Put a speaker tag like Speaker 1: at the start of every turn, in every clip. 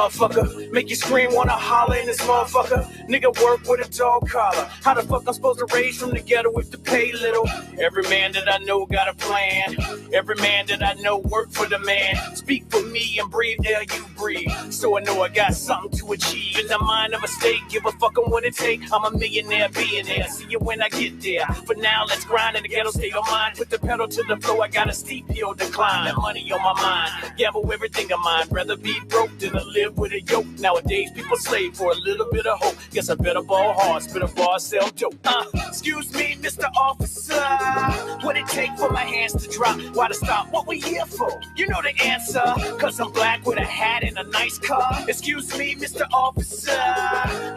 Speaker 1: motherfucker. Make you scream, wanna holler in this motherfucker. Nigga work with a dog collar. How the fuck I'm supposed to raise from the ghetto if to pay little? Every man that I know got a plan. Every man that I know work for the man. Speak for me and breathe there you breathe. So I know I got something to achieve. In the mind of a state, give a fuck on what it take. I'm a millionaire, billionaire. See you when I get there. For now, let's grind in the ghetto state of mind. Put the pedal to the floor, I got a steep hill to climb. That money on my mind, gamble everything of mine. Rather be broke than to live with a yoke. Nowadays, people slave for a little bit of hope. Guess I better ball hard, spit a bar, sell dope. Excuse me, Mr. Officer. What it take for my hands to drop? Why to stop? What we here for? You know the answer. Cause I'm black with a hat and a nice car. Excuse me, Mr. Officer.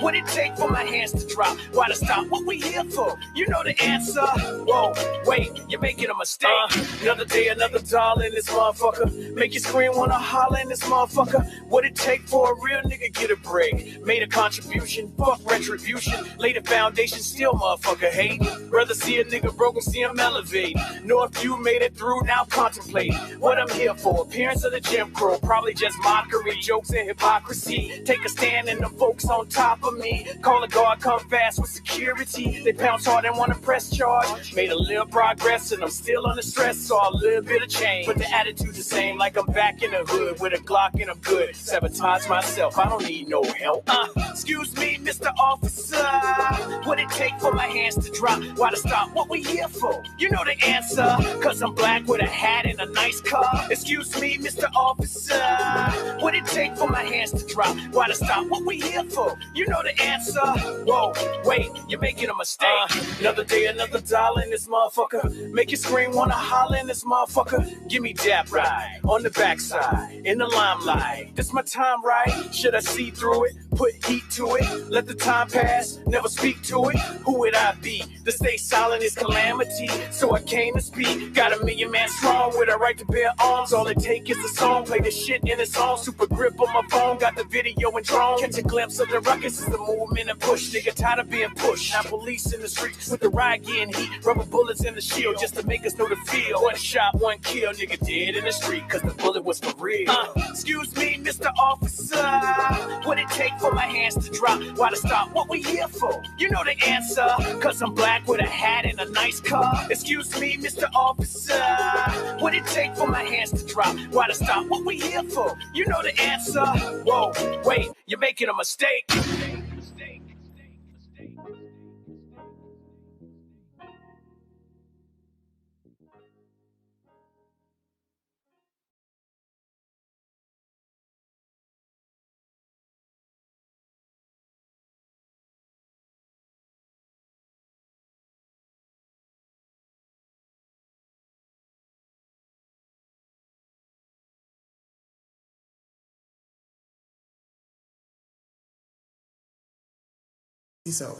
Speaker 1: What it take for my hands to drop? Why to stop? What we here for? You know the answer. Whoa, wait, you're making a mistake. Another day, another dollar in this motherfucker. Make you scream, wanna holler in this motherfucker. What it take for a real nigga get a break? Made a contribution, fuck retribution. Laid a foundation, still motherfucker hate. Rather see a nigga broken, see him elevate. Know if you made it through, now contemplate what I'm here for. Appearance of the Jim Crow, probably just mockery, jokes and hypocrisy. Take a stand and the folks on top of me. Call a guard, come fast with security. They pounce hard and wanna press charge. Made a little progress and I'm still under stress, saw a little bit of change. But the attitude the same, like I'm back in the hood with a Glock and I'm good. Sabotage myself, I don't need no help. Excuse me, Mr. Officer. What it take for my hands to drop? Why to stop? What we here for? You know the answer. Cause I'm black with a hat and a nice car. Excuse me, Mr. Officer. What it take for my hands to drop? Why to stop? What we here for? You know the answer. Whoa, wait, you're making a mistake. Another day, another dollar in this motherfucker. Make you scream, wanna holler in this motherfucker. Give me that ride on the backside, in the limelight. This my time, right? Should I see through it? Put heat to it. Let the time pass, never speak to it. Who would I be? To stay silent is calamity. So I came to speak. Got a million man strong with a right to bear arms. All it take is a song. Play the shit in a song. Super grip on my phone. Got the video and drone. Catch a glimpse of the ruckus is the movement and push. Nigga tired of being pushed. Now police in the streets with the riot getting heat. Rubber bullets in the shield just to make us know the feel. One shot, one kill. Nigga dead in the street cause the bullet was for real. Excuse me, Mr. Officer. What it take for my hands to drop? Why to stop? What we here for? You know the answer. Cause I'm black with a hat and a nice car. Excuse me, Mr. Officer. What it take for my hands to drop? Why to stop? What we here for? You know the answer. Whoa, wait, you're making a mistake.
Speaker 2: So,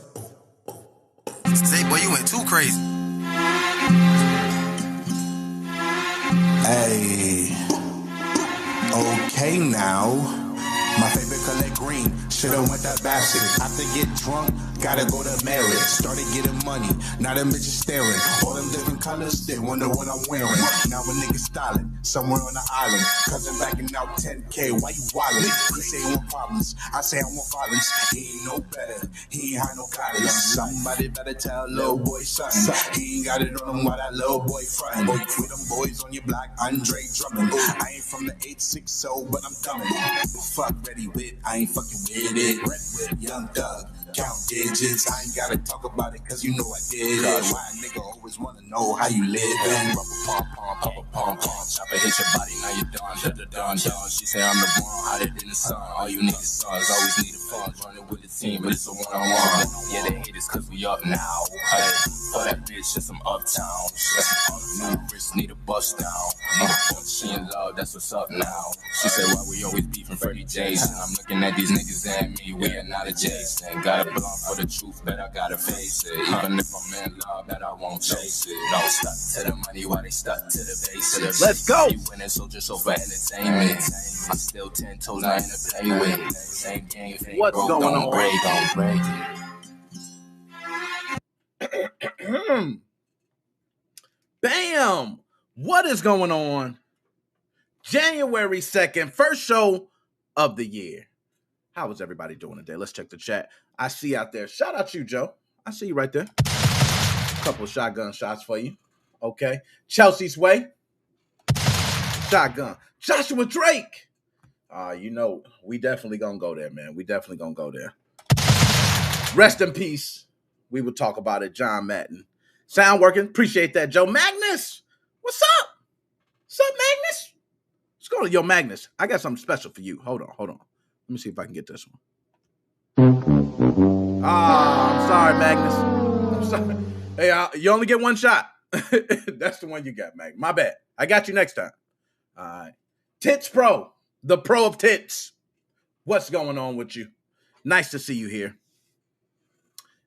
Speaker 2: Zay, boy, you went too crazy.
Speaker 3: Hey, okay now. My favorite color green, shoulda went that bastard. After get drunk, gotta go to marriage. Started getting money, now them bitches staring. All them different colors, they wonder what I'm wearing. Now a nigga styling, somewhere on the island. Cousin backing out 10K, why you wildin'? He say he want problems, I say I want violence. He ain't no better, he ain't had no guidance. Somebody better tell little boy something. He ain't got it on him while that little boy frontin'. With them boys on your block, Andre drumming. I ain't from the 860, but I'm coming. Fuck ready with, I ain't fucking with it. Red with young thug, count digits. I ain't gotta talk about it cause you know I did it. Why a nigga always wanna know how you livin'? Rubber pom pom, papa pom pom. Chopper hit your body, now you're done. She say I'm the one, hotter than the sun. All you niggas sons always need a fun. Running with the team, but it's a one-on-one. Yeah, they hate us cause we up now. Hey, for that bitch, just some uptown. New wrist, need a bust down. She in love, that's what's up now. She say why we always beefing Freddie Jason. I'm looking at these niggas and me, we are not adjacent. Got a blunt for the truth, but I gotta face it. Even if I'm in love, that I won't chase it. No, stuck to the money while they stuck to the basics.
Speaker 1: Let's go.
Speaker 3: You winning, so just over entertainment. I'm still 10 toes, I ain't to play with. Same game,
Speaker 1: what's going on? Bam! What is going on? January 2nd, first show of the year.
Speaker 4: How is everybody doing today? Let's check the chat. I see out there. Shout out you, Joe. I see you right there. Couple of shotgun shots for you. Okay. Chelsea's Way. Shotgun. Joshua Drake. We definitely gonna go there, man. We definitely gonna go there. Rest in peace. We will talk about it. John Madden. Sound working. Appreciate that, Joe. Magnus. What's up? What's up, Magnus? Let's go to Yo, Magnus. I got something special for you. Hold on. Let me see if I can get this one. I'm sorry, Magnus. I'm sorry. Hey, you only get one shot. That's the one you got, Mag. My bad. I got you next time. All right. Tits Pro, the pro of tits. What's going on with you? Nice to see you here.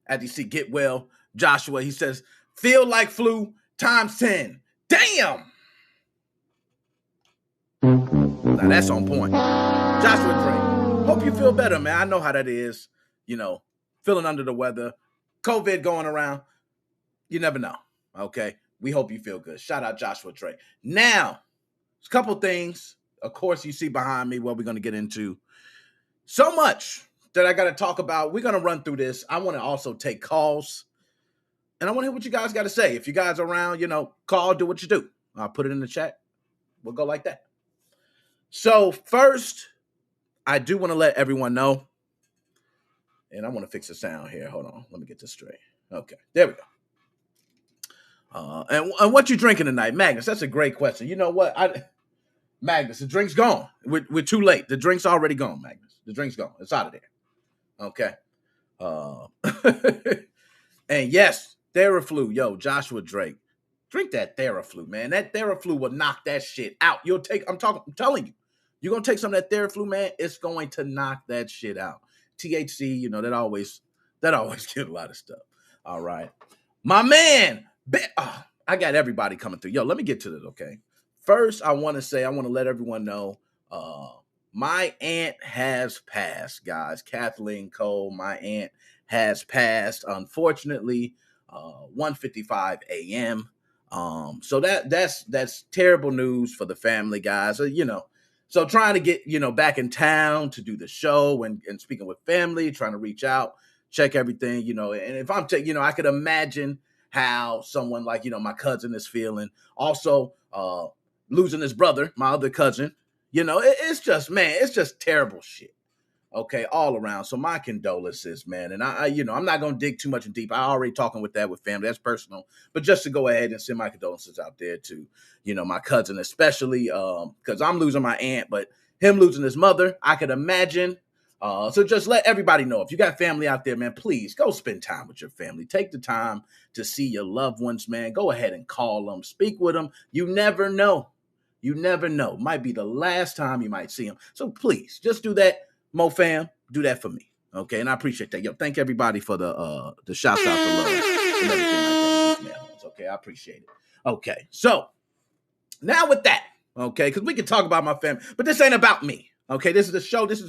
Speaker 4: As you see, get well. Joshua, he says, feel like flu times 10. Damn. Now that's on point. Joshua Drake, hope you feel better, man. I know how that is. Feeling under the weather. COVID going around. You never know. Okay. We hope you feel good. Shout out Joshua Drake. Now, a couple things. Of course, you see behind me what we're going to get into. So much that I got to talk about. We're going to run through this. I want to also take calls. And I want to hear what you guys got to say. If you guys are around, call, do what you do. I'll put it in the chat. We'll go like that. So first, I do want to let everyone know. And I want to fix the sound here. Hold on. Let me get this straight. Okay. There we go. And what you drinking tonight? Magnus, that's a great question. You know what? Magnus, the drink's gone. We're too late. The drink's already gone, Magnus. The drink's gone. It's out of there. Okay. And yes, Theraflu. Yo, Joshua Drake. Drink that Theraflu, man. That Theraflu will knock that shit out. I'm telling you. You're going to take some of that Theraflu, man. It's going to knock that shit out. THC, that always get a lot of stuff. All right. My man. I got everybody coming through. Yo, let me get to this, okay? First, I want to let everyone know my aunt has passed, guys. Kathleen Cole, my aunt has passed, unfortunately, 1:55 a.m. So that's terrible news for the family, guys. So trying to get, back in town to do the show and speaking with family, trying to reach out, check everything, and if I'm I could imagine how someone like, my cousin is feeling. Also, losing his brother, my other cousin, it's just terrible shit. Okay, all around. So my condolences, man. And I'm not going to dig too much in deep. I already talking with family. That's personal. But just to go ahead and send my condolences out there to, my cousin, especially because I'm losing my aunt, but him losing his mother, I could imagine. So just let everybody know, if you got family out there, man, please go spend time with your family. Take the time to see your loved ones, man. Go ahead and call them, speak with them. You never know. Might be the last time you might see them. So please just do that. Mo fam, do that for me. Okay. And I appreciate that. Yo, thank everybody for the shouts out, the love, and everything like that. Okay. I appreciate it. Okay. So now with that, okay, because we can talk about my family, but this ain't about me. Okay. This is the show. This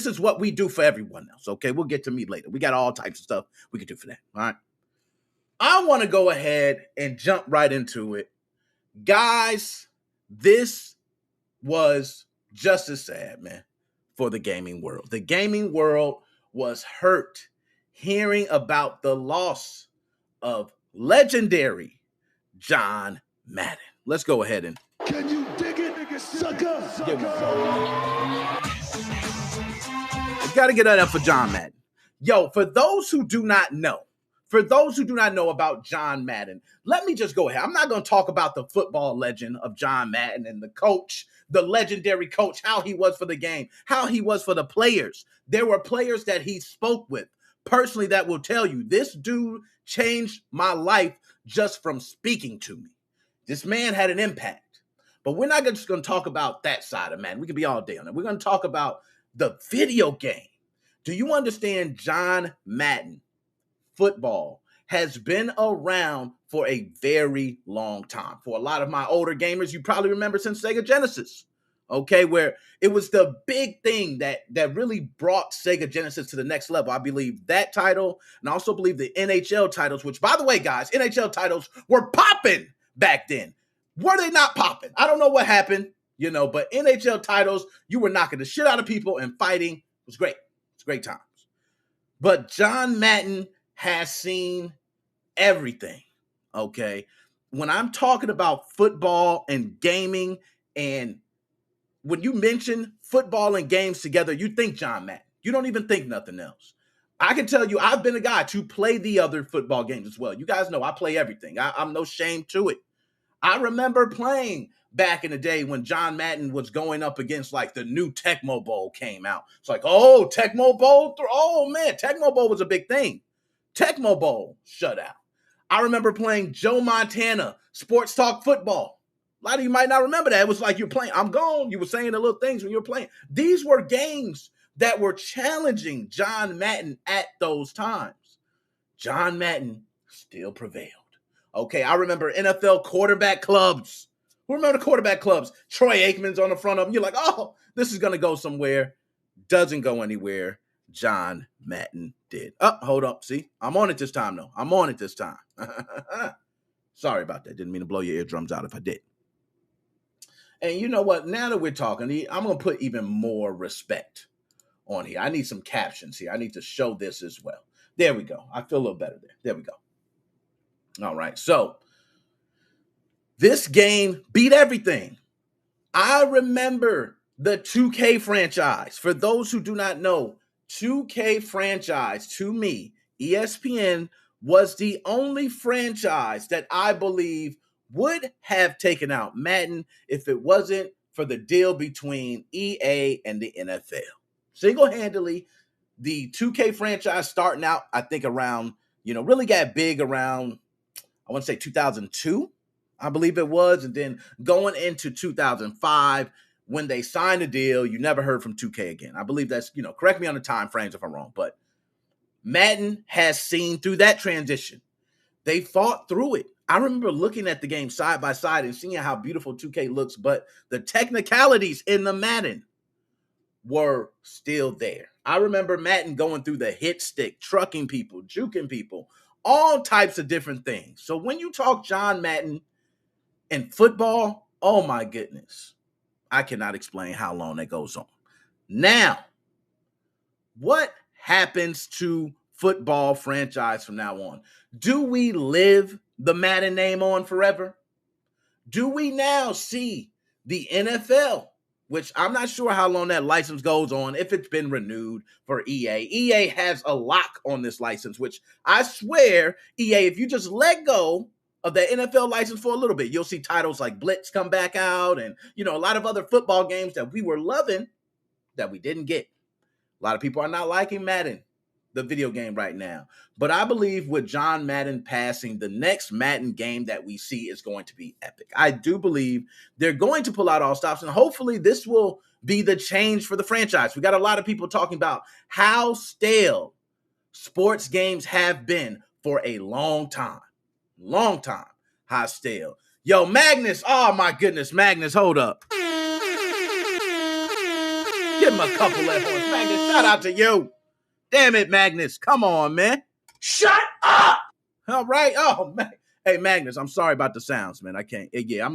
Speaker 4: is what we do for everyone else. Okay. We'll get to me later. We got all types of stuff we can do for that. All right. I want to go ahead and jump right into it. Guys, this was just as sad, man, for the gaming world. The gaming world was hurt hearing about the loss of legendary John Madden. Let's go ahead and... Can you dig it, nigga, sucker? Got to get that up for John Madden. Yo, for those who do not know about John Madden, let me just go ahead. I'm not going to talk about the football legend of John Madden and the coach, the legendary coach, how he was for the game, how he was for the players. There were players that he spoke with personally that will tell you, this dude changed my life just from speaking to me. This man had an impact. But we're not just going to talk about that side of Madden. We can be all day on it. We're going to talk about the video game. Do you understand John Madden? Football has been around for a very long time. For a lot of my older gamers, you probably remember since Sega Genesis, okay, where it was the big thing that really brought Sega Genesis to the next level. I believe that title, and I also believe the NHL titles, which, by the way, guys, NHL titles were popping back then. Were they not popping? I don't know what happened, but NHL titles, you were knocking the shit out of people, and fighting was great. Great times. But John Madden has seen everything, okay? When I'm talking about football and gaming, and when you mention football and games together, you think John Madden. You don't even think nothing else. I can tell you, I've been a guy to play the other football games as well. You guys know I play everything. I'm no shame to it. I remember playing back in the day when John Madden was going up against like the new Tecmo Bowl came out. It's like, oh, Tecmo Bowl. Oh, man, Tecmo Bowl was a big thing. Tecmo Bowl shutout. I remember playing Joe Montana Sports Talk Football. A lot of you might not remember that. It was like you're playing, I'm gone. You were saying the little things when you were playing. These were games that were challenging John Madden at those times. John Madden still prevailed. Okay, I remember NFL quarterback clubs. Who remember the quarterback clubs? Troy Aikman's on the front of them. You're like, oh, this is going to go somewhere. Doesn't go anywhere. John Madden did. Oh, hold up. See, I'm on it this time, though. I'm on it this time. Sorry about that. Didn't mean to blow your eardrums out if I did. And you know what? Now that we're talking, I'm going to put even more respect on here. I need some captions here. I need to show this as well. There we go. I feel a little better there. There we go. All right, so this game beat everything. I remember the 2K franchise. For those who do not know, 2K franchise, to me, ESPN was the only franchise that I believe would have taken out Madden if it wasn't for the deal between EA and the NFL. Single-handedly, the 2K franchise starting out, I think around, really got big around, I want to say 2002, I believe it was. And then going into 2005, when they signed a deal, you never heard from 2K again. I believe that's, correct me on the time frames if I'm wrong, but Madden has seen through that transition. They fought through it. I remember looking at the game side by side and seeing how beautiful 2K looks, but the technicalities in the Madden were still there. I remember Madden going through the hit stick, trucking people, juking people, all types of different things. So when you talk John Madden and football, oh my goodness, I cannot explain how long that goes on. Now, what happens to football franchise from now on? Do we live the Madden name on forever? Do we now see the NFL, which I'm not sure how long that license goes on, if it's been renewed for EA. EA has a lock on this license, which I swear, EA, if you just let go of the NFL license for a little bit, you'll see titles like Blitz come back out and, a lot of other football games that we were loving that we didn't get. A lot of people are not liking Madden, the video game right now. But I believe with John Madden passing, the next Madden game that we see is going to be epic. I do believe they're going to pull out all stops, and hopefully this will be the change for the franchise. We got a lot of people talking about how stale sports games have been for a long time. Long time. How stale. Yo, Magnus. Oh, my goodness. Magnus, hold up. Give him a couple of horns. Magnus, shout out to you. Damn it, Magnus. Come on, man. Shut up. All right. Oh, man. Hey, Magnus, I'm sorry about the sounds, man. I can't. Yeah,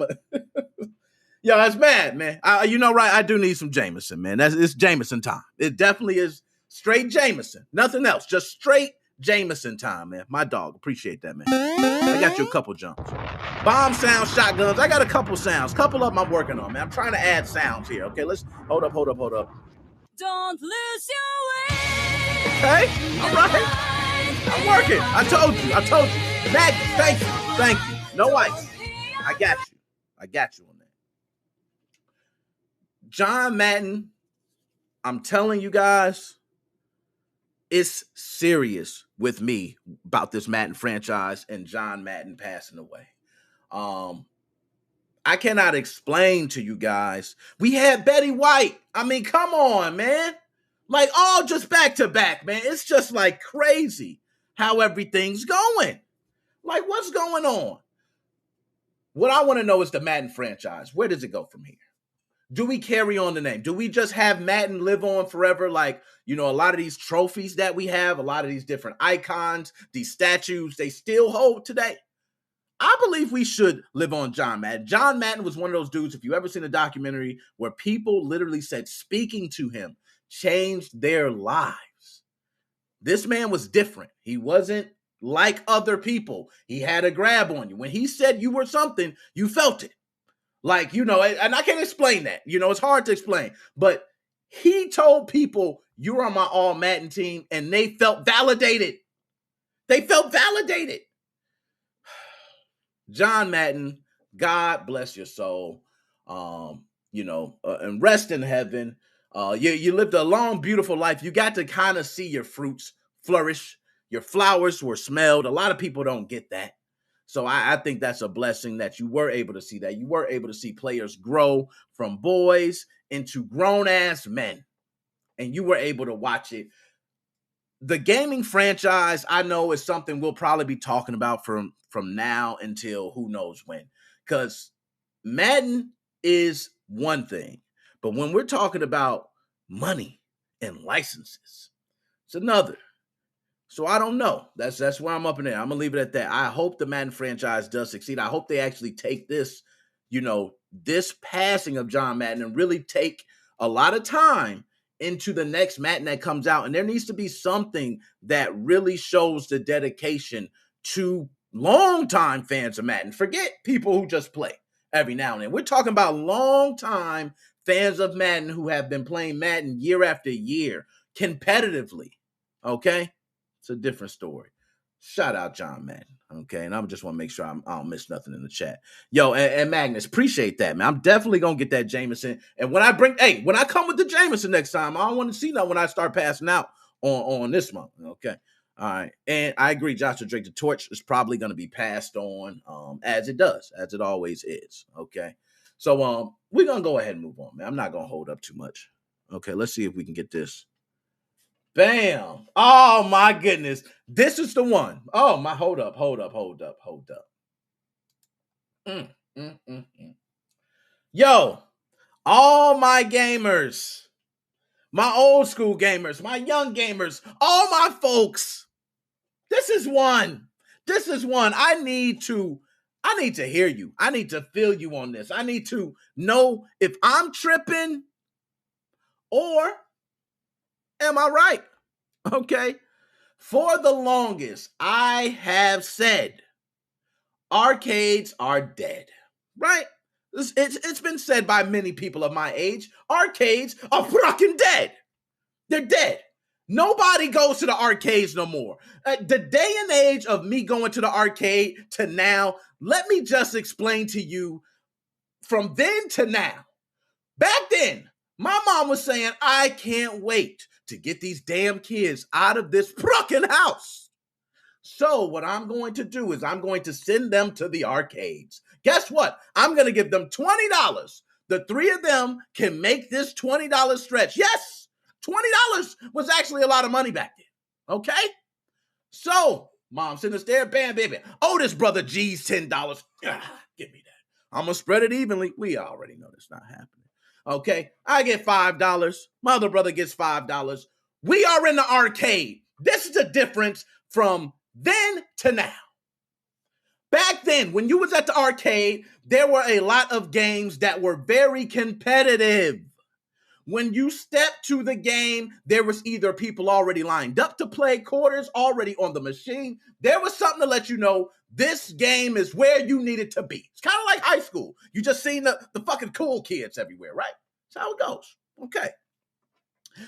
Speaker 4: Yo, that's mad, man. Right? I do need some Jameson, man. It's Jameson time. It definitely is straight Jameson. Nothing else. Just straight Jameson time, man. My dog. Appreciate that, man. I got you a couple jumps. Bomb sounds, shotguns. I got a couple sounds. Couple of them I'm working on, man. I'm trying to add sounds here. Okay, let's hold up.
Speaker 5: Don't lose your way.
Speaker 4: Okay, all right. I'm working. I told you. Magnus, thank you. No ice. I got you on that. John Madden, I'm telling you guys, it's serious with me about this Madden franchise and John Madden passing away. I cannot explain to you guys. We had Betty White. I mean, come on, man. Like, all just back to back, man. It's just like crazy how everything's going. Like, what's going on? What I want to know is the Madden franchise. Where does it go from here? Do we carry on the name? Do we just have Madden live on forever? Like, a lot of these trophies that we have, a lot of these different icons, these statues, they still hold today. I believe we should live on John Madden. John Madden was one of those dudes, if you ever seen a documentary where people literally said speaking to him changed their lives. This man was different. He wasn't like other people. He had a grab on you. When he said you were something, you felt it. Like, and I can't explain that. It's hard to explain. But he told people, you're on my all Madden team, and they felt validated. John Madden, God bless your soul. And rest in heaven. You lived a long, beautiful life. You got to kind of see your fruits flourish. Your flowers were smelled. A lot of people don't get that. So I think that's a blessing that you were able to see that. You were able to see players grow from boys into grown-ass men. And you were able to watch it. The gaming franchise, I know, is something we'll probably be talking about from now until who knows when. Because Madden is one thing. But when we're talking about money and licenses, it's another. So I don't know. That's where I'm up in there. I'm going to leave it at that. I hope the Madden franchise does succeed. I hope they actually take this, this passing of John Madden and really take a lot of time into the next Madden that comes out. And there needs to be something that really shows the dedication to longtime fans of Madden. Forget people who just play every now and then. We're talking about longtime fans of Madden who have been playing Madden year after year competitively. Okay? It's a different story. Shout out John Madden. Okay, and I just want to make sure I don't miss nothing in the chat. Yo, and Magnus, appreciate that, man. I'm definitely gonna get that Jameson. And when I come with the Jameson next time, I don't want to see that when I start passing out on this month. Okay, all right. And I agree, Joshua Drake. The torch is probably gonna be passed on, as it always is. Okay, so we're gonna go ahead and move on, man. I'm not gonna hold up too much. Okay, let's see if we can get this. Bam. Oh, my goodness. This is the one. Oh, my. Hold up. Yo, all my gamers, my old school gamers, my young gamers, all my folks, this is one. I need to hear you. I need to feel you on this. I need to know if I'm tripping or am I right? Okay. For the longest, I have said arcades are dead, right? It's been said by many people of my age. Arcades are fucking dead. They're dead. Nobody goes to the arcades no more. The day and age of me going to the arcade to now, let me just explain to you from then to now. Back then, my mom was saying, I can't wait to get these damn kids out of this fucking house. So what I'm going to do is I'm going to send them to the arcades. Guess what? I'm going to give them $20. The three of them can make this $20 stretch. Yes, $20 was actually a lot of money back then. Okay? So, mom sent us there. Bam, baby. Oldest brother G's $10. Give me that. I'm going to spread it evenly. We already know that's not happening. Okay, I get $5. My other brother gets $5. We are in the arcade. This is the difference from then to now. Back then, when you was at the arcade, there were a lot of games that were very competitive. When you stepped to the game, there was either people already lined up to play, quarters already on the machine. There was something to let you know this game is where you needed to be. It's kind of like high school. You just seen the fucking cool kids everywhere, right? That's how it goes. Okay.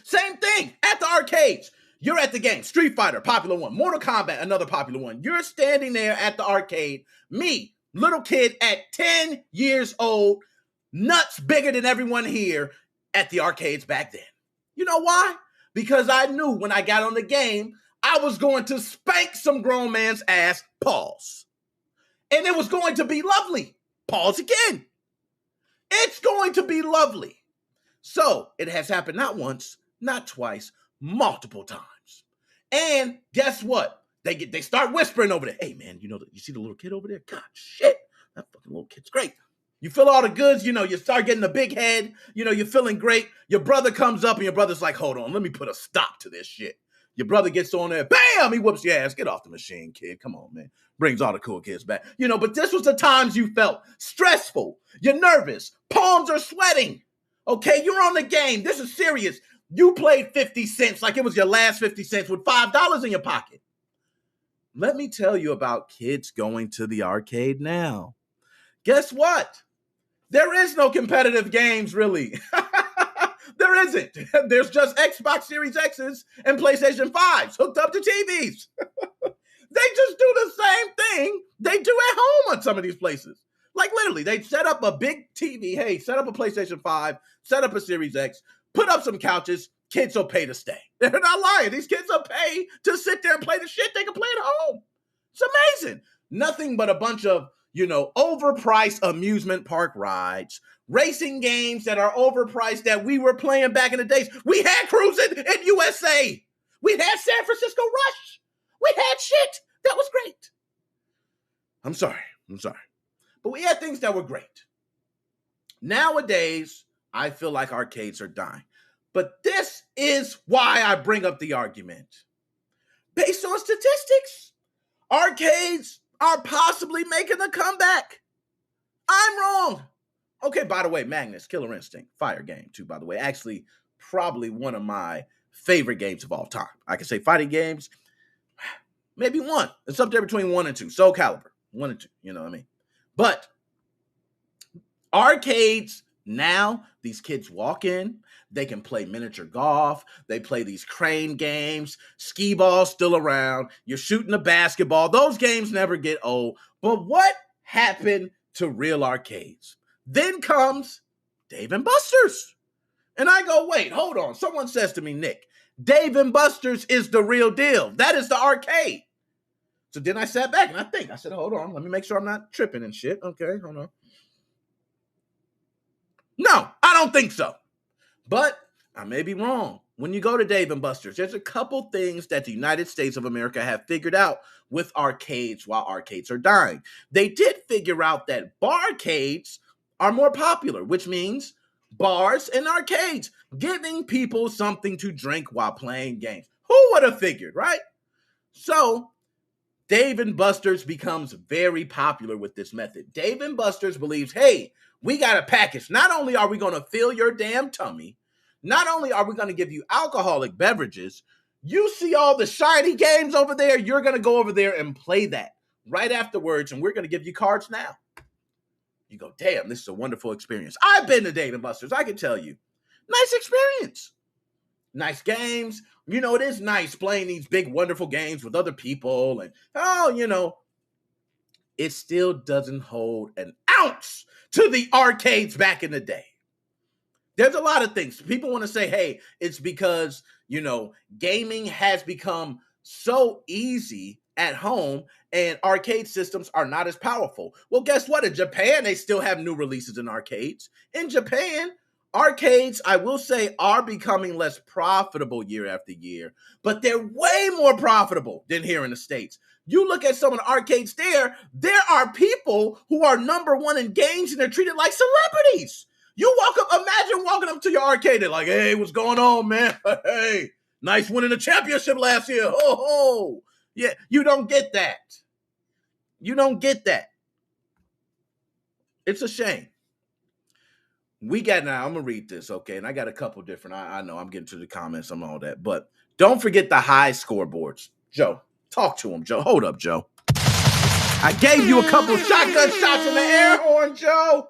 Speaker 4: Same thing at the arcades. You're at the game. Street Fighter, popular one. Mortal Kombat, another popular one. You're standing there at the arcade. Me, little kid at 10 years old, nuts bigger than everyone here at the arcades back then. You know why? Because I knew when I got on the game, I was going to spank some grown man's ass, pause. And it was going to be lovely. Pause again. It's going to be lovely. So it has happened not once, not twice, multiple times. And guess what? They start whispering over there. Hey, man, you see the little kid over there? God, shit. That fucking little kid's great. You feel all the goods, you start getting the big head, you're feeling great. Your brother comes up and your brother's like, hold on, let me put a stop to this shit. Your brother gets on there, bam, he whoops your ass. Get off the machine, kid. Come on, man. Brings all the cool kids back. But this was the times you felt stressful. You're nervous. Palms are sweating. Okay, you're on the game. This is serious. You played 50 cents like it was your last 50 cents with $5 in your pocket. Let me tell you about kids going to the arcade now. Guess what? There is no competitive games, really. There isn't. There's just Xbox Series X's and PlayStation 5s hooked up to TVs. They just do the same thing they do at home on some of these places. Like literally, they set up a big TV. Hey, set up a PlayStation 5, set up a Series X, put up some couches. Kids will pay to stay. They're not lying. These kids will pay to sit there and play the shit they can play at home. It's amazing. Nothing but a bunch of, overpriced amusement park rides, racing games that are overpriced that we were playing back in the days. We had cruising in USA. We had San Francisco Rush. We had shit that was great. I'm sorry. But we had things that were great. Nowadays, I feel like arcades are dying. But this is why I bring up the argument. Based on statistics, arcades are possibly making a comeback. I'm wrong. Okay, by the way, Magnus, Killer Instinct, fire game too, by the way. Actually, probably one of my favorite games of all time. I can say fighting games, maybe one. It's up there between 1 and 2. Soul Calibur, 1 and 2, you know what I mean? But arcades now, these kids walk in, they can play miniature golf, they play these crane games, skee ball's still around, you're shooting a basketball. Those games never get old. But what happened to real arcades? Then comes Dave & Buster's. And I go, wait, hold on. Someone says to me, Nick, Dave & Buster's is the real deal. That is the arcade. So then I sat back and I said, hold on, let me make sure I'm not tripping and shit. Okay, hold on. No, I don't think so. But I may be wrong. When you go to Dave & Buster's, there's a couple things that the United States of America have figured out with arcades while arcades are dying. They did figure out that barcades are more popular, which means bars and arcades, giving people something to drink while playing games. Who would have figured, right? So Dave & Buster's becomes very popular with this method. Dave & Buster's believes, hey, we got a package. Not only are we going to fill your damn tummy, not only are we going to give you alcoholic beverages, you see all the shiny games over there, you're going to go over there and play that right afterwards, and we're going to give you cards now. You go, damn, this is a wonderful experience. I've been to Dave & Buster's, I can tell you. Nice experience. Nice games. It is nice playing these big, wonderful games with other people. And, it still doesn't hold an ounce to the arcades back in the day. There's a lot of things. People want to say, hey, it's because, gaming has become so easy at home and arcade systems are not as powerful. Well, guess what? In Japan, they still have new releases in arcades. In Japan, arcades, I will say, are becoming less profitable year after year, but they're way more profitable than here in the States. You look at some of the arcades there are people who are number one in games and they're treated like celebrities. You walk up, imagine walking up to your arcade, they're like, hey, what's going on, man? Hey, nice winning the championship last year. Oh. Yeah, you don't get that. You don't get that. It's a shame. I'm going to read this, okay? And I got a couple different, I know I'm getting to the comments and all that, but don't forget the high scoreboards. Joe, talk to him, Joe. Hold up, Joe. I gave you a couple shotgun shots in the air horn, Joe.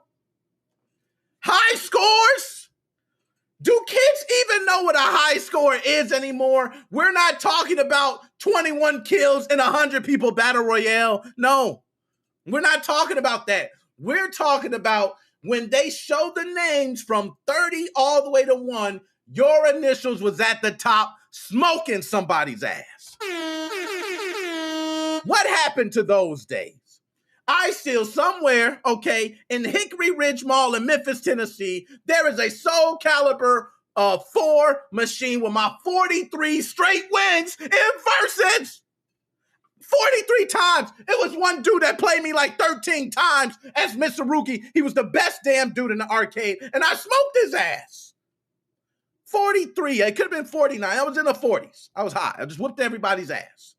Speaker 4: High scores? Do kids even know what a high score is anymore? We're not talking about 21 kills and 100 people battle royale. No, we're not talking about that. We're talking about when they show the names from 30 all the way to 1, your initials was at the top smoking somebody's ass. What happened to those days? I still somewhere, okay, in Hickory Ridge Mall in Memphis, Tennessee, there is a Soul Calibur 4 machine with my 43 straight wins in versus. 43 times. It was one dude that played me like 13 times as Mr. Rookie. He was the best damn dude in the arcade, and I smoked his ass. 43. It could have been 49. I was in the 40s. I was high. I just whooped everybody's ass.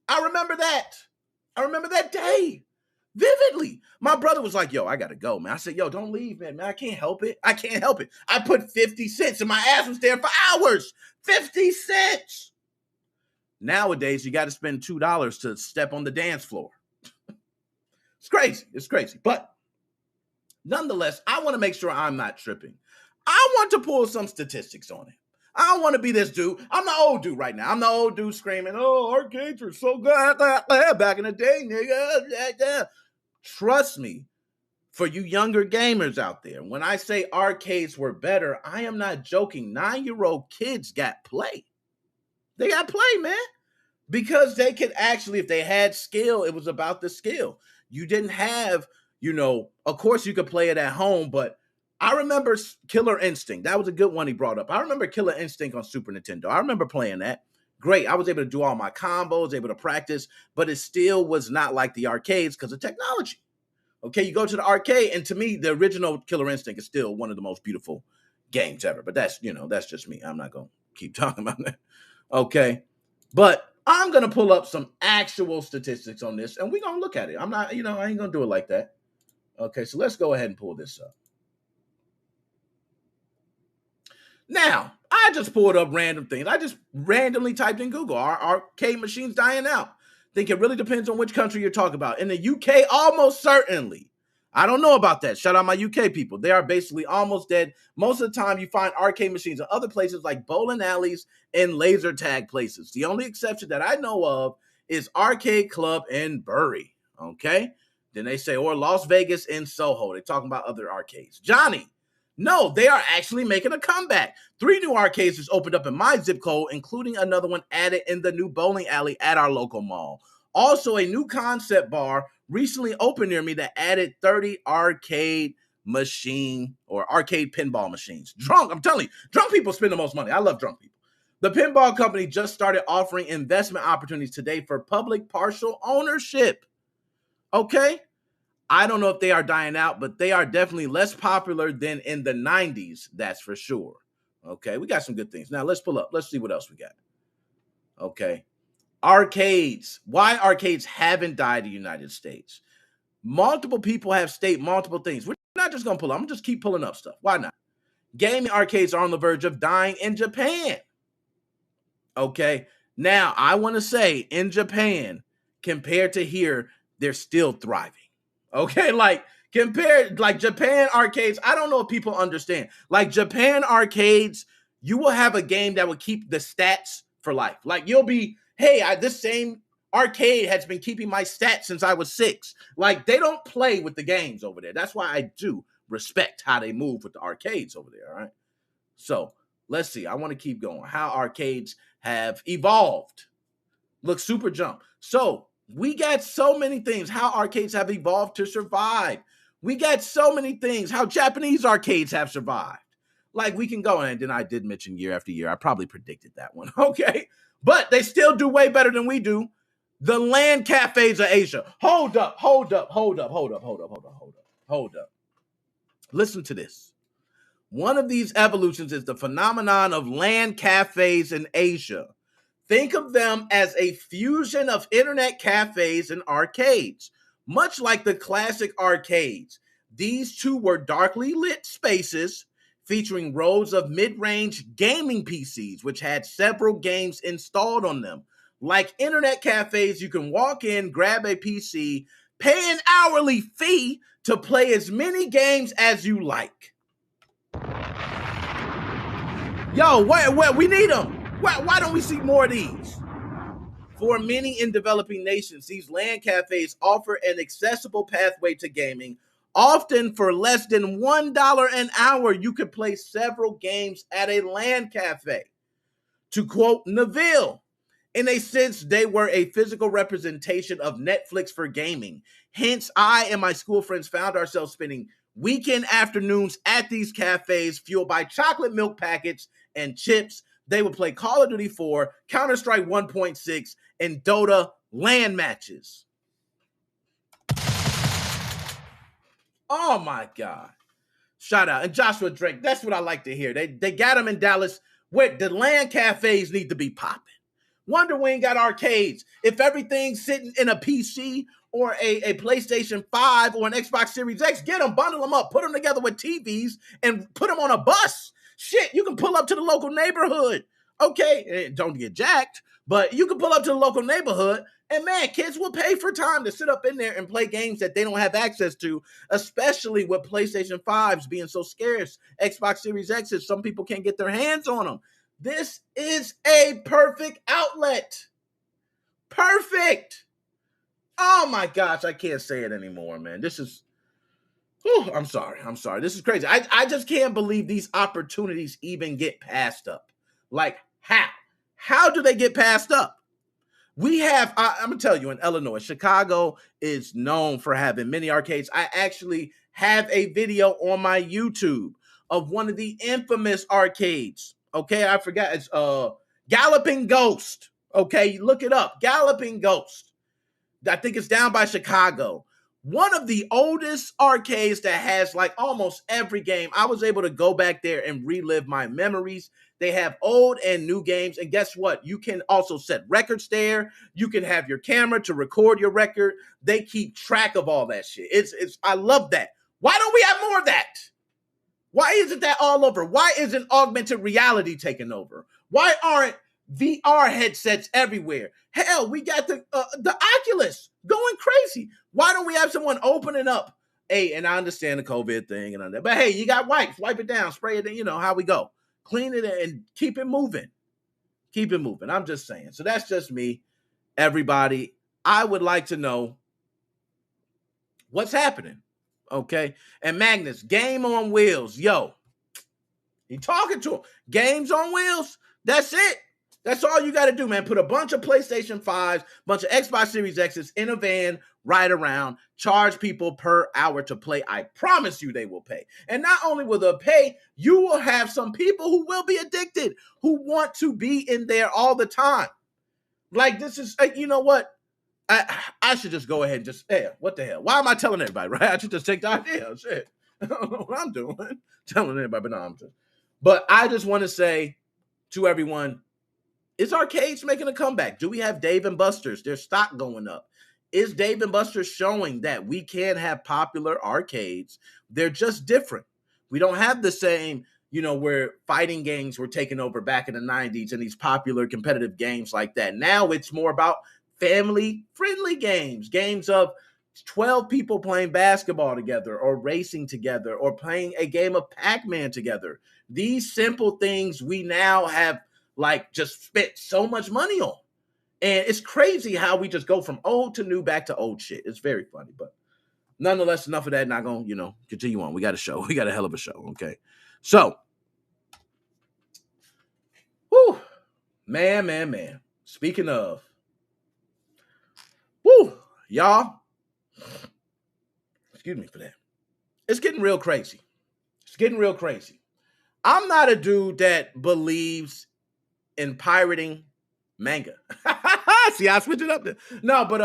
Speaker 4: I remember that. I remember that day. Vividly. My brother was like, yo, I got to go, man. I said, yo, don't leave, man. I can't help it. I can't help it. I put 50 cents and my ass was there for hours. 50 cents. Nowadays, you got to spend $2 to step on the dance floor. It's crazy. It's crazy. But nonetheless, I want to make sure I'm not tripping. I want to pull some statistics on it. I don't want to be this dude. I'm the old dude right now. I'm the old dude screaming, oh, arcades are so good. Back in the day, nigga. Trust me, for you younger gamers out there, when I say arcades were better, I am not joking. 9-year-old kids got play. They got play, man. Because they could actually, if they had skill, it was about the skill. You didn't have, of course you could play it at home, but I remember Killer Instinct. That was a good one he brought up. I remember Killer Instinct on Super Nintendo. I remember playing that. Great. I was able to do all my combos, able to practice, but it still was not like the arcades because of technology. Okay, you go to the arcade, and to me, the original Killer Instinct is still one of the most beautiful games ever. But that's just me. I'm not going to keep talking about that. Okay, but I'm going to pull up some actual statistics on this, and we're going to look at it. I'm not, I ain't going to do it like that. Okay, so let's go ahead and pull this up. Now, I just pulled up random things. I just randomly typed in Google, are arcade machines dying out? I think it really depends on which country you're talking about. In the UK, almost certainly. I don't know about that. Shout out my UK people. They are basically almost dead. Most of the time, you find arcade machines in other places like bowling alleys and laser tag places. The only exception that I know of is Arcade Club in Bury, okay? Then they say, or Las Vegas in Soho. They're talking about other arcades. Johnny. No, they are actually making a comeback. 3 new arcades just opened up in my zip code, including another one added in the new bowling alley at our local mall. Also, a new concept bar recently opened near me that added 30 arcade machine or arcade pinball machines. I'm telling you, drunk people spend the most money. I love drunk people. The pinball company just started offering investment opportunities today for public partial ownership. Okay? I don't know if they are dying out, but they are definitely less popular than in the 90s, that's for sure. Okay, we got some good things. Now, let's pull up. Let's see what else we got. Okay. Arcades. Why arcades haven't died in the United States. Multiple people have stated multiple things. We're not just going to pull up. I'm just keep pulling up stuff. Why not? Gaming arcades are on the verge of dying in Japan. Okay. Now, I want to say in Japan, compared to here, they're still thriving. Okay, compared, Japan arcades, I don't know if people understand. Like Japan arcades, you will have a game that will keep the stats for life. Like you'll be, hey, this same arcade has been keeping my stats since I was 6. Like they don't play with the games over there. That's why I do respect how they move with the arcades over there, all right? So let's see. I want to keep going. How arcades have evolved. Look, super jump. So we got so many things, how arcades have evolved to survive. We got so many things, how Japanese arcades have survived. Like we can go, and then I did mention year after year. I probably predicted that one, okay? But they still do way better than we do. The LAN cafes of Asia. Hold up. Listen to this. One of these evolutions is the phenomenon of LAN cafes in Asia. Think of them as a fusion of internet cafes and arcades. Much like the classic arcades, these two were darkly lit spaces featuring rows of mid-range gaming PCs, which had several games installed on them. Like internet cafes, you can walk in, grab a PC, pay an hourly fee to play as many games as you like. Yo, we need them. Why don't we see more of these? For many in developing nations, these LAN cafes offer an accessible pathway to gaming. Often for less than $1 an hour, you could play several games at a LAN cafe. To quote Neville, in a sense, they were a physical representation of Netflix for gaming. Hence, I and my school friends found ourselves spending weekend afternoons at these cafes fueled by chocolate milk packets and chips. They would play Call of Duty 4, Counter-Strike 1.6, and Dota LAN matches. Oh, my God. Shout out. And Joshua Drake, that's what I like to hear. They got them in Dallas where the LAN cafes need to be popping. Wonder we ain't got arcades. If everything's sitting in a PC or a PlayStation 5 or an Xbox Series X, get them, bundle them up, put them together with TVs, and put them on a bus. Shit, you can pull up to the local neighborhood. Okay, don't get jacked, but you can pull up to the local neighborhood, and man, kids will pay for time to sit up in there and play games that they don't have access to, especially with PlayStation 5s being so scarce. Xbox Series X's, some people can't get their hands on them. This is a perfect outlet. Perfect. Oh my gosh, I can't say it anymore, man. This is, I'm sorry. This is crazy. I just can't believe these opportunities even get passed up. Like, how? How do they get passed up? We have, I'm going to tell you, in Illinois, Chicago is known for having many arcades. I actually have a video on my YouTube of one of the infamous arcades. Okay, I forgot. It's Galloping Ghost. Okay, look it up. Galloping Ghost. I think it's down by Chicago. One of the oldest arcades that has like almost every game. I was able to go back there and relive my memories. They have old and new games. And guess what? You can also set records there. You can have your camera to record your record. They keep track of all that shit. I love that. Why don't we have more of that? Why isn't that all over? Why isn't augmented reality taking over? Why aren't VR headsets everywhere? Hell, we got the Oculus going crazy. Why don't we have someone opening up? Hey, and I understand the COVID thing and all that, but hey, you got wipes. Wipe it down, spray it, you know how we go. Clean it and keep it moving. Keep it moving. I'm just saying. So that's just me. Everybody, I would like to know what's happening. Okay. And Magnus, Game on Wheels. Yo, you talking to him. Games on Wheels. That's it. That's all you got to do, man. Put a bunch of PlayStation 5s, bunch of Xbox Series X's in a van, ride around, charge people per hour to play. I promise you they will pay. And not only will they pay, you will have some people who will be addicted, who want to be in there all the time. Like, this is, you know what? I should just go ahead and just, hey, what the hell? Why am I telling everybody, right? I should just take the idea. Shit. I don't know what I'm doing. Telling everybody, but no, I'm just. But I just want to say to everyone, is arcades making a comeback? Do we have Dave & Buster's? Their stock going up. Is Dave & Buster's showing that we can have popular arcades? They're just different. We don't have the same, you know, where fighting games were taken over back in the 90s and these popular competitive games like that. Now it's more about family-friendly games, games of 12 people playing basketball together or racing together or playing a game of Pac-Man together. These simple things we now have like just spent so much money on. And it's crazy how we just go from old to new back to old shit. It's very funny, but nonetheless, enough of that. Not going to, continue on. We got a show. We got a hell of a show. Okay. So, whoo, man. Speaking of, y'all, excuse me for that. It's getting real crazy. I'm not a dude that believes in pirating manga. See, I switched it up there. No, but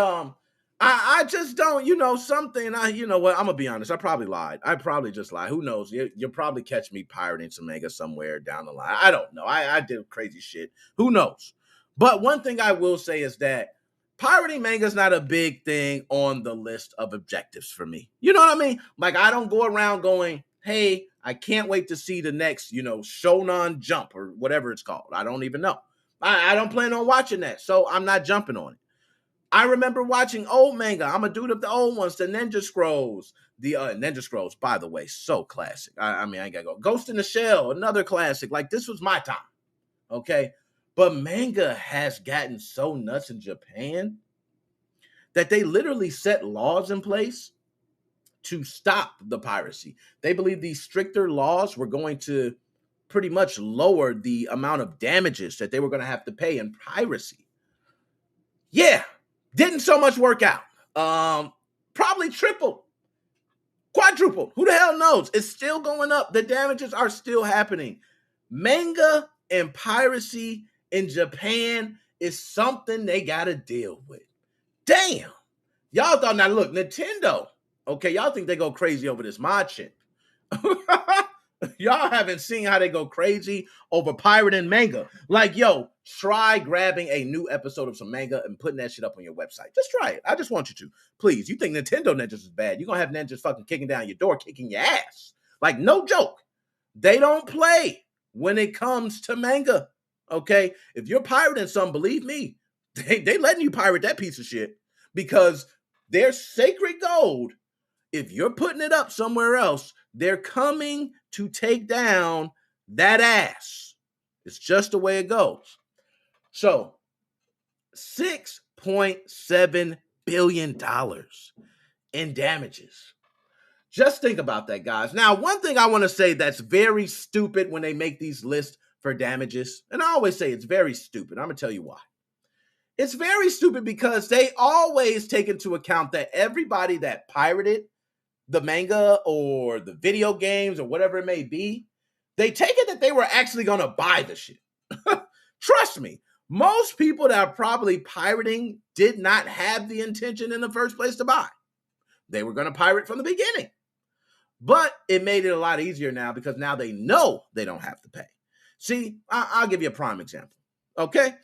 Speaker 4: I just don't, something. You know what? I'm gonna be honest. I probably lied. I probably just lied. Who knows? You'll probably catch me pirating some manga somewhere down the line. I don't know. I did crazy shit. Who knows? But one thing I will say is that pirating manga is not a big thing on the list of objectives for me. You know what I mean? Like, I don't go around going, hey, I can't wait to see the next, Shonen Jump or whatever it's called. I don't even know. I don't plan on watching that, so I'm not jumping on it. I remember watching old manga. I'm a dude of the old ones, the Ninja Scrolls. The Ninja Scrolls, by the way, so classic. I mean, I ain't got to go. Ghost in the Shell, another classic. Like, this was my time, okay? But manga has gotten so nuts in Japan that they literally set laws in place to stop the piracy. They believe these stricter laws were going to pretty much lower the amount of damages that they were going to have to pay in piracy. Yeah, didn't so much work out. Probably tripled, quadrupled. Who the hell knows? It's still going up. The damages are still happening. Manga and piracy in Japan is something they got to deal with. Damn. Y'all thought, now look, Nintendo, okay, y'all think they go crazy over this mod chip. Y'all haven't seen how they go crazy over pirating manga. Like, yo, try grabbing a new episode of some manga and putting that shit up on your website. Just try it. I just want you to. Please. You think Nintendo ninjas is bad. You're going to have ninjas fucking kicking down your door, kicking your ass. Like, no joke. They don't play when it comes to manga. Okay? If you're pirating something, believe me, they letting you pirate that piece of shit because their sacred gold, if you're putting it up somewhere else, they're coming to take down that ass. It's just the way it goes. So, $6.7 billion in damages. Just think about that, guys. Now, one thing I want to say that's very stupid when they make these lists for damages, and I always say it's very stupid. I'm going to tell you why. It's very stupid because they always take into account that everybody that pirated the manga or the video games or whatever it may be, they take it that they were actually going to buy the shit. Trust me, most people that are probably pirating did not have the intention in the first place to buy. They were going to pirate from the beginning. But it made it a lot easier now because now they know they don't have to pay. See, I'll give you a prime example, okay?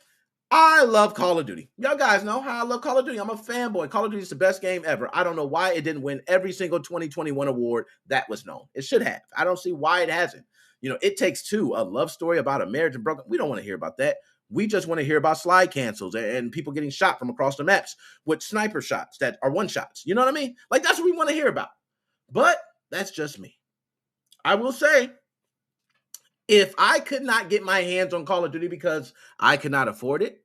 Speaker 4: I love Call of Duty. Y'all guys know how I love Call of Duty. I'm a fanboy. Call of Duty is the best game ever. I don't know why it didn't win every single 2021 award that was known. It should have. I don't see why it hasn't. You know, It Takes Two, a love story about a marriage and broken. We don't want to hear about that. We just want to hear about slide cancels and people getting shot from across the maps with sniper shots that are one shots. You know what I mean? Like, that's what we want to hear about. But that's just me. I will say, if I could not get my hands on Call of Duty because I could not afford it,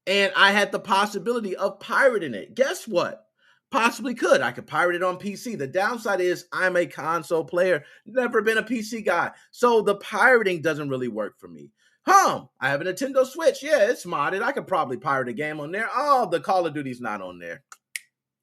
Speaker 4: and I had the possibility of pirating it, guess what? Possibly could. I could pirate it on PC. The downside is I'm a console player, never been a PC guy. So the pirating doesn't really work for me. I have a Nintendo Switch. Yeah, it's modded. I could probably pirate a game on there. Oh, the Call of Duty's not on there.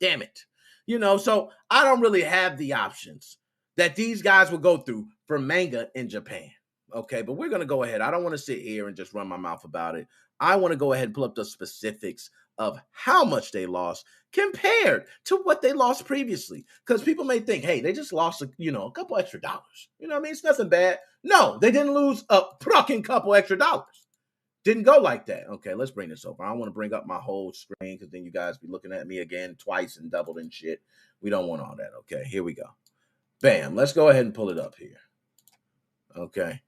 Speaker 4: Damn it. You know, so I don't really have the options that these guys will go through for manga in Japan. Okay, but we're going to go ahead. I don't want to sit here and just run my mouth about it. I want to go ahead and pull up the specifics of how much they lost compared to what they lost previously. Because people may think, hey, they just lost, a couple extra dollars. You know what I mean? It's nothing bad. No, they didn't lose a fucking couple extra dollars. Didn't go like that. Okay, let's bring this over. I don't want to bring up my whole screen because then you guys be looking at me again twice and doubled and shit. We don't want all that. Okay, here we go. Bam. Let's go ahead and pull it up here. Okay.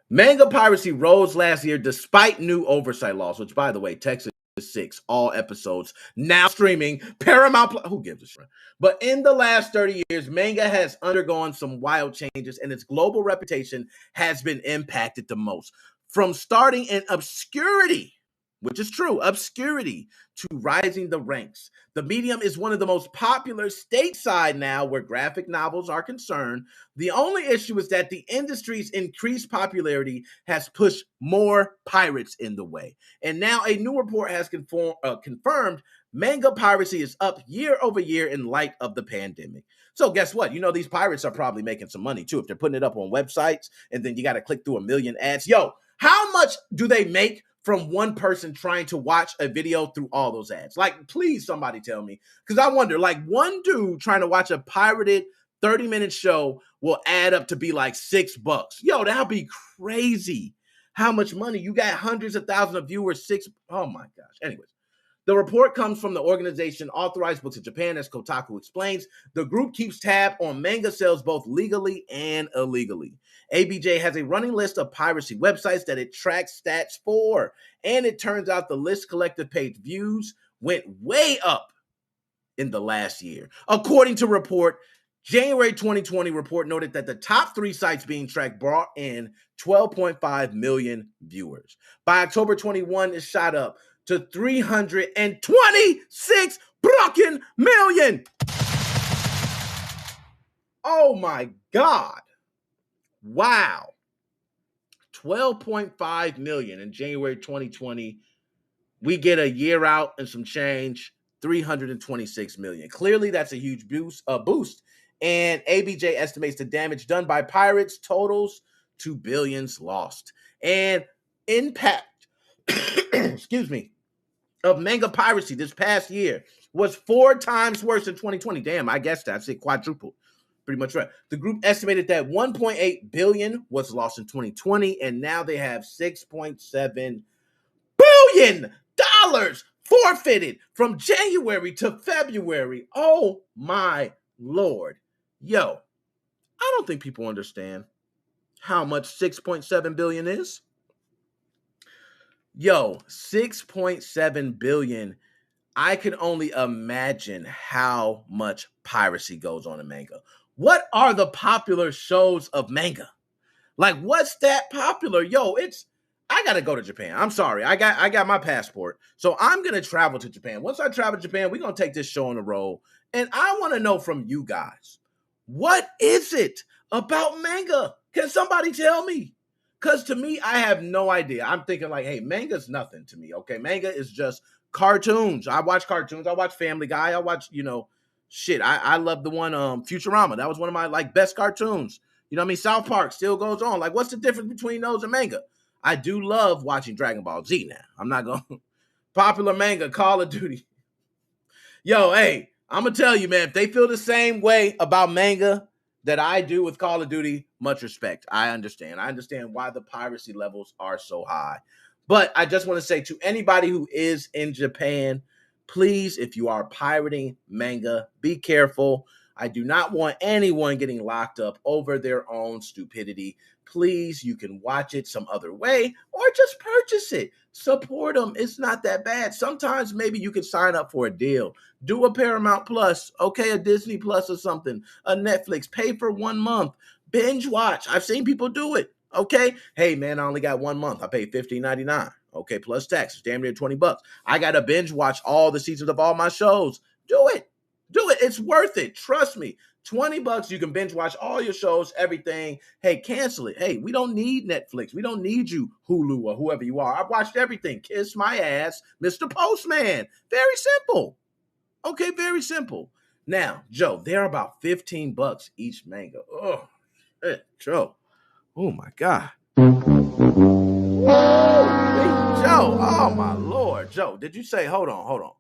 Speaker 4: Manga piracy rose last year despite new oversight laws, which, by the way, Texas 6, all episodes now streaming Paramount Plus. Who gives a shit? But in the last 30 years, manga has undergone some wild changes, and its global reputation has been impacted the most. From starting in obscurity, which is true, obscurity, to rising the ranks. The medium is one of the most popular stateside now where graphic novels are concerned. The only issue is that the industry's increased popularity has pushed more pirates in the way. And now a new report has confirmed manga piracy is up year over year in light of the pandemic. So guess what? You know, these pirates are probably making some money too if they're putting it up on websites and then you got to click through a million ads. Yo, how much do they make from one person trying to watch a video through all those ads? Like, please, somebody tell me. Because I wonder, like, one dude trying to watch a pirated 30-minute show will add up to be like $6. Yo, that'll be crazy. How much money? You got hundreds of thousands of viewers, oh my gosh. Anyways, the report comes from the organization Authorized Books in Japan, as Kotaku explains. The group keeps tab on manga sales both legally and illegally. ABJ has a running list of piracy websites that it tracks stats for, and it turns out the list collected page views went way up in the last year. According to report, January 2020 report noted that the top 3 sites being tracked brought in 12.5 million viewers. By October 21, it shot up to 326 fucking million. Oh my God. Wow. 12.5 million in January 2020. We get a year out and some change, 326 million. Clearly, that's a huge boost. And ABJ estimates the damage done by pirates totals to billions lost. And impact, excuse me, of manga piracy this past year was 4 times worse than 2020. Damn, I guess that's it, quadrupled. pretty much right. The group estimated that 1.8 billion was lost in 2020, and now they have $6.7 billion forfeited from January to February. Oh my Lord. Yo, I don't think people understand how much 6.7 billion is. Yo, 6.7 billion. I can only imagine how much piracy goes on in manga. What are the popular shows of manga? Like, what's that popular? Yo, I gotta go to Japan. I'm sorry. I got my passport. So I'm gonna travel to Japan. Once I travel to Japan, we're gonna take this show on the road. And I want to know from you guys, what is it about manga? Can somebody tell me? Because to me, I have no idea. I'm thinking like, hey, manga's nothing to me, okay? Manga is just cartoons. I watch cartoons. I watch Family Guy. I watch, shit. I love the one Futurama. That was one of my like best cartoons. You know what I mean? South Park still goes on. Like, what's the difference between those and manga? I do love watching Dragon Ball Z now. I'm not going to. Popular manga, Call of Duty. Yo, hey, I'm going to tell you, man, if they feel the same way about manga that I do with Call of Duty, much respect. I understand. I understand why the piracy levels are so high. But I just want to say to anybody who is in Japan, please, if you are pirating manga, be careful. I do not want anyone getting locked up over their own stupidity. Please, you can watch it some other way or just purchase it. Support them. It's not that bad. Sometimes maybe you can sign up for a deal. Do a Paramount Plus, okay, a Disney Plus or something, a Netflix. Pay for 1 month. Binge watch. I've seen people do it, okay? Hey, man, I only got 1 month. I paid $15.99, okay, plus tax. It's damn near $20. I got to binge watch all the seasons of all my shows. Do it. Do it. It's worth it. Trust me. $20, you can binge watch all your shows, everything. Hey, cancel it. Hey, we don't need Netflix. We don't need you, Hulu or whoever you are. I've watched everything. Kiss my ass, Mr. Postman. Very simple. Okay, very simple. Now, Joe, they're about $15 each manga. Oh, shit, Joe. Oh, my God. Woo, Joe. Oh, my Lord. Joe, did you say, hold on.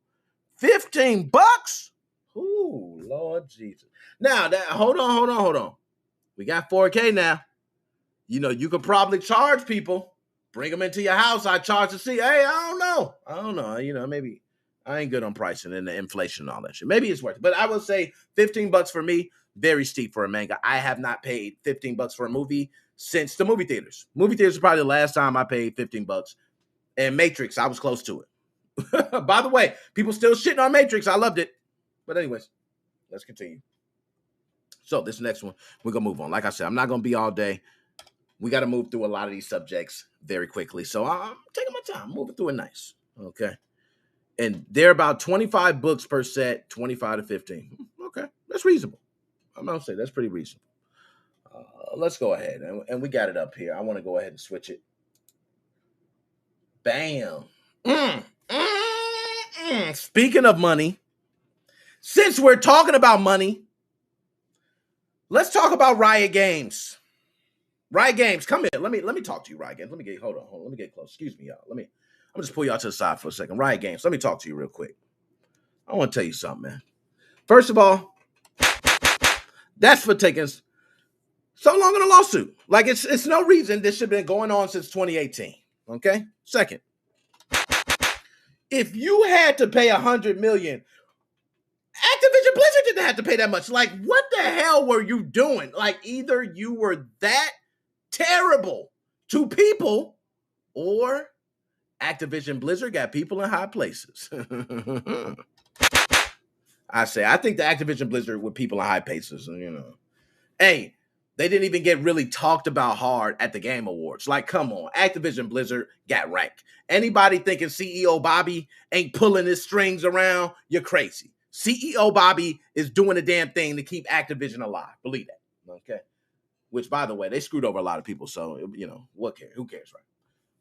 Speaker 4: $15? Ooh, Lord Jesus. Now, hold on. We got 4K now. You could probably charge people. Bring them into your house. I charge to see. Hey, I don't know. Maybe I ain't good on pricing and the inflation and all that shit. Maybe it's worth it. But I will say $15 for me, very steep for a manga. I have not paid $15 for a movie since the movie theaters. Movie theaters is probably the last time I paid $15. And Matrix, I was close to it. By the way, people still shitting on Matrix. I loved it. But anyways, let's continue. So this next one, we're going to move on. Like I said, I'm not going to be all day. We got to move through a lot of these subjects very quickly. So I'm taking my time, moving through it nice. Okay. And they're about 25 books per set, 25 to 15. Okay. That's reasonable. I'm going to say that's pretty reasonable. Let's go ahead. And we got it up here. I want to go ahead and switch it. Bam. Speaking of money, since we're talking about money, let's talk about Riot Games. Riot Games, come here. Let me talk to you, Riot Games. Hold on. Let me get close. Excuse me, y'all. I'm just pull y'all to the side for a second. Riot Games, let me talk to you real quick. I want to tell you something, man. First of all, that's for taking so long in a lawsuit. Like it's no reason this should have been going on since 2018. Okay. Second, if you had to pay $100 million, Activision Blizzard didn't have to pay that much. Like, what the hell were you doing? Like, either you were that terrible to people, or Activision Blizzard got people in high places. I think the Activision Blizzard with people in high places, Hey, they didn't even get really talked about hard at the Game Awards. Like, come on, Activision Blizzard got ranked. Anybody thinking CEO Bobby ain't pulling his strings around, you're crazy. CEO Bobby is doing the damn thing to keep Activision alive. Believe that. Okay. Which, by the way, they screwed over a lot of people. So, what cares? Who cares, right?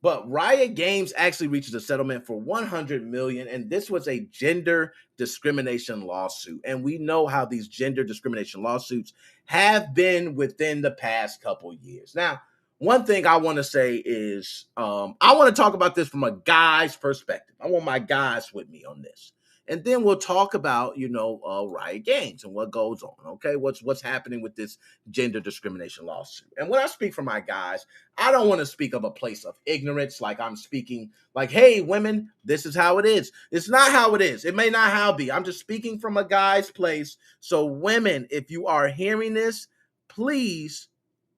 Speaker 4: But Riot Games actually reaches a settlement for $100 million. And this was a gender discrimination lawsuit. And we know how these gender discrimination lawsuits have been within the past couple years. Now, one thing I want to say is I want to talk about this from a guy's perspective. I want my guys with me on this. And then we'll talk about, Riot Games and what goes on, okay? What's happening with this gender discrimination lawsuit. And when I speak for my guys, I don't want to speak of a place of ignorance, like I'm speaking like, hey, women, this is how it is. It's not how it is. It may not how it be. I'm just speaking from a guy's place. So women, if you are hearing this, please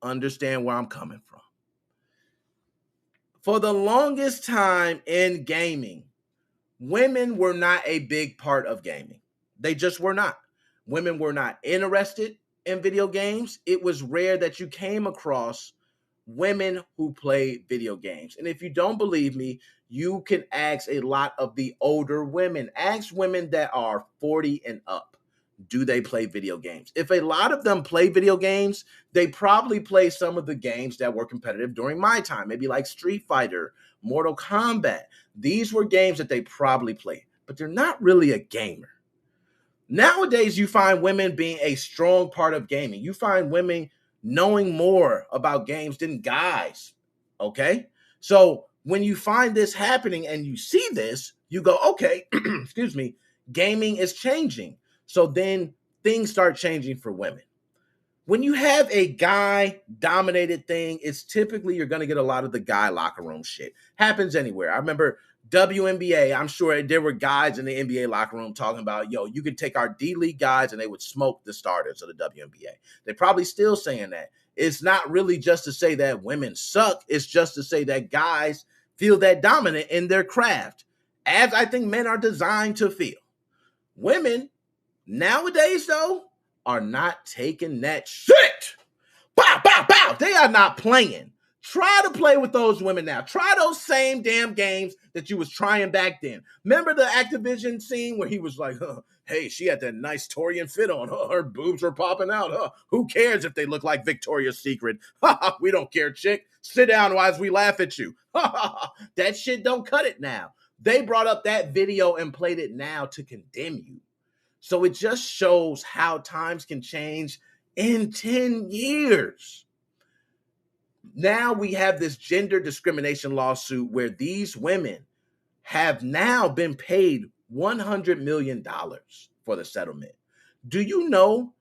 Speaker 4: understand where I'm coming from. For the longest time in gaming, women were not a big part of gaming. They just were not. Women were not interested in video games. It was rare that you came across women who played video games. And if you don't believe me, you can ask a lot of the older women. Ask women that are 40 and up. Do they play video games? If a lot of them play video games, they probably play some of the games that were competitive during my time, maybe like Street Fighter, Mortal Kombat. These were games that they probably played, but they're not really a gamer. Nowadays, you find women being a strong part of gaming. You find women knowing more about games than guys, okay? So when you find this happening and you see this, you go, okay, excuse me, gaming is changing. So then things start changing for women. When you have a guy-dominated thing, it's typically you're going to get a lot of the guy locker room shit. Happens anywhere. I remember WNBA, I'm sure there were guys in the NBA locker room talking about, yo, you could take our D-League guys and they would smoke the starters of the WNBA. They're probably still saying that. It's not really just to say that women suck. It's just to say that guys feel that dominant in their craft, as I think men are designed to feel. Women nowadays, though, are not taking that shit. Bow, bow, bow. They are not playing. Try to play with those women now. Try those same damn games that you was trying back then. Remember the Activision scene where he was like, hey, she had that nice Torian fit on. Her boobs were popping out. Who cares if they look like Victoria's Secret? We don't care, chick. Sit down while we laugh at you. That shit don't cut it now. They brought up that video and played it now to condemn you. So it just shows how times can change in 10 years. Now we have this gender discrimination lawsuit where these women have now been paid $100 million for the settlement. Do you know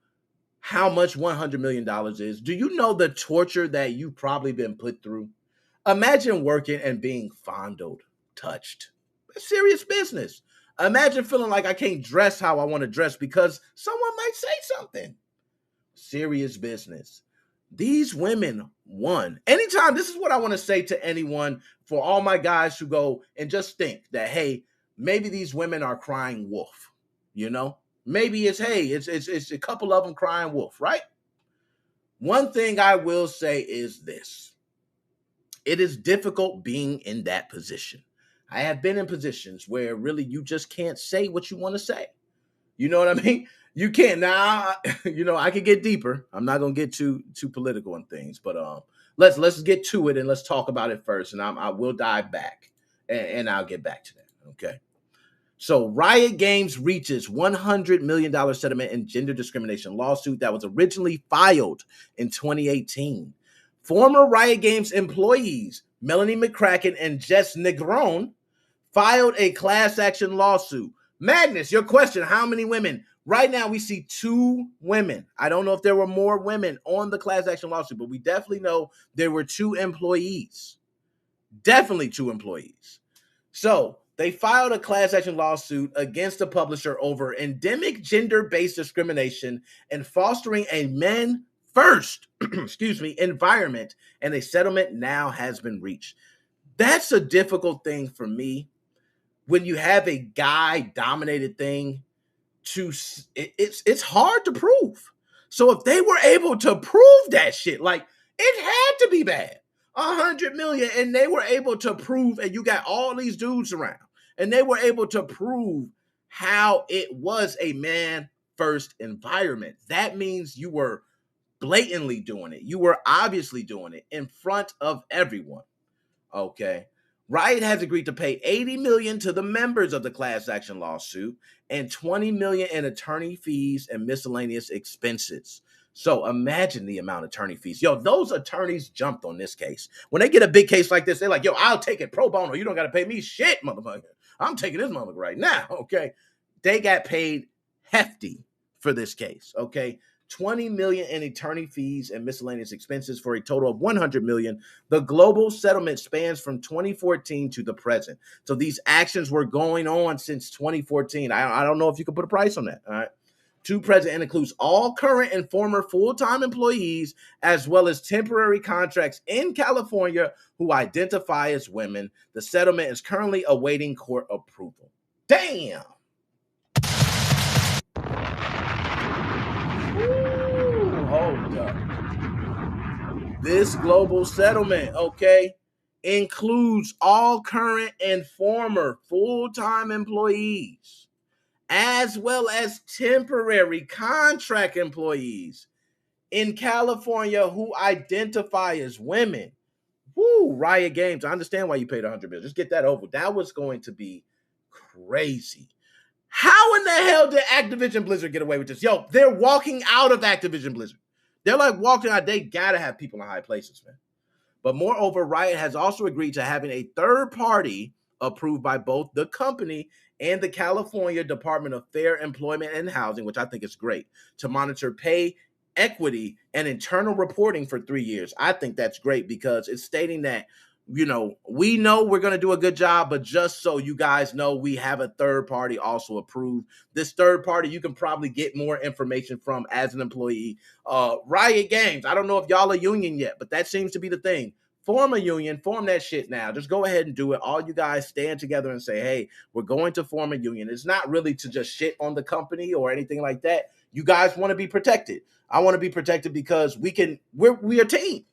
Speaker 4: how much $100 million is? Do you know the torture that you've probably been put through? Imagine working and being fondled, touched. It's serious business. Imagine feeling like I can't dress how I want to dress because someone might say something. Serious business. These women won. Anytime, this is what I want to say to anyone, for all my guys who go and just think that, hey, maybe these women are crying wolf, Maybe it's a couple of them crying wolf, right? One thing I will say is this. It is difficult being in that position. I have been in positions where really you just can't say what you want to say. You know what I mean? You can't. Now, I could get deeper. I'm not going to get too political and things, but let's get to it and let's talk about it first. And I will dive back and I'll get back to that. Okay. So Riot Games reaches $100 million settlement in gender discrimination lawsuit that was originally filed in 2018. Former Riot Games employees, Melanie McCracken and Jess Negron, filed a class action lawsuit. Magnus, your question, how many women? Right now, we see 2 women. I don't know if there were more women on the class action lawsuit, but we definitely know there were 2 employees. Definitely 2 employees. So they filed a class action lawsuit against the publisher over endemic gender-based discrimination and fostering a men-first environment, and a settlement now has been reached. That's a difficult thing for me. When you have a guy-dominated thing, it's hard to prove. So if they were able to prove that shit, like it had to be bad, $100 million, and they were able to prove, and you got all these dudes around, and they were able to prove how it was a man-first environment. That means you were blatantly doing it. You were obviously doing it in front of everyone. Okay. Riot has agreed to pay $80 million to the members of the class action lawsuit and $20 million in attorney fees and miscellaneous expenses. So imagine the amount of attorney fees. Yo, those attorneys jumped on this case. When they get a big case like this, they're like, yo, I'll take it pro bono. You don't got to pay me shit, motherfucker. I'm taking this motherfucker right now, okay? they got paid hefty for this case, okay? $20 million in attorney fees and miscellaneous expenses for a total of $100 million. The global settlement spans from 2014 to the present. So these actions were going on since 2014. I don't know if you could put a price on that, all right? To present and includes all current and former full-time employees, as well as temporary contracts in California who identify as women. The settlement is currently awaiting court approval. Damn. Ooh, hold up. This global settlement, okay, includes all current and former full-time employees, as well as temporary contract employees in California who identify as women. Woo, Riot Games. I understand why you paid $100 million. Just get that over. That was going to be crazy. How in the hell did Activision Blizzard get away with this? Yo, they're walking out of Activision Blizzard. They're like walking out. They gotta have people in high places, man. But moreover, Riot has also agreed to having a third party approved by both the company and the California Department of Fair Employment and Housing, which I think is great, to monitor pay, equity, and internal reporting for 3 years. I think that's great because it's stating that, you know, we know we're going to do a good job, but just so you guys know, we have a third party also approved. This third party, you can probably get more information from as an employee. Riot Games, I don't know if y'all are union yet, but that seems to be the thing. Form a union, form that shit now. Just go ahead and do it. All you guys stand together and say, hey, we're going to form a union. It's not really to just shit on the company or anything like that. You guys want to be protected. I want to be protected because we're a team.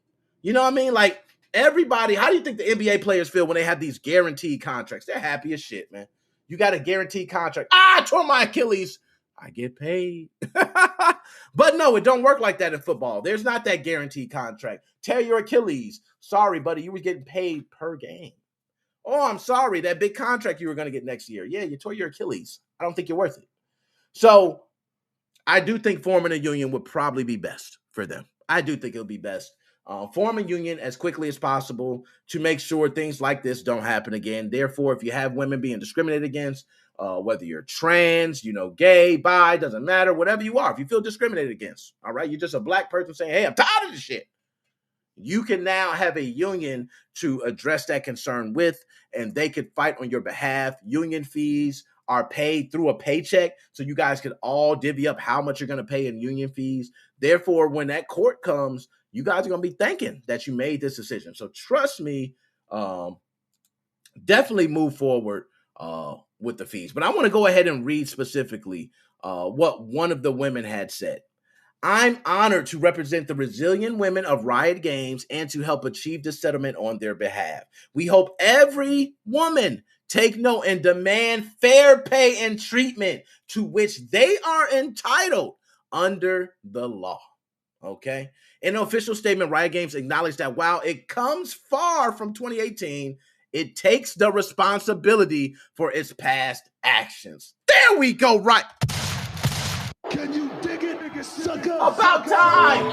Speaker 4: You know what I mean? Like, everybody, how do you think the NBA players feel when they have these guaranteed contracts? They're happy as shit, man. You got a guaranteed contract. I tore my Achilles. I get paid. But no, it don't work like that in football. There's not that guaranteed contract. Tear your Achilles. Sorry, buddy, you were getting paid per game. Oh, I'm sorry, that big contract you were going to get next year. Yeah, you tore your Achilles. I don't think you're worth it. So I do think forming a union would probably be best for them. I do think it'll be best. Form a union as quickly as possible to make sure things like this don't happen again. Therefore, if you have women being discriminated against, whether you're trans, gay, bi, doesn't matter, whatever you are, if you feel discriminated against, all right, you're just a black person saying, hey, I'm tired of this shit. You can now have a union to address that concern with, and they could fight on your behalf. Union fees are paid through a paycheck, so you guys could all divvy up how much you're going to pay in union fees. Therefore, when that court comes, you guys are going to be thinking that you made this decision. So trust me, definitely move forward with the fees. But I want to go ahead and read specifically what one of the women had said. I'm honored to represent the resilient women of Riot Games and to help achieve this settlement on their behalf. We hope every woman take note and demand fair pay and treatment to which they are entitled under the law. Okay? In an official statement, Riot Games acknowledged that while it comes far from 2018, it takes the responsibility for its past actions. There we go, right?
Speaker 3: Can you dig it, sucker?
Speaker 4: About time.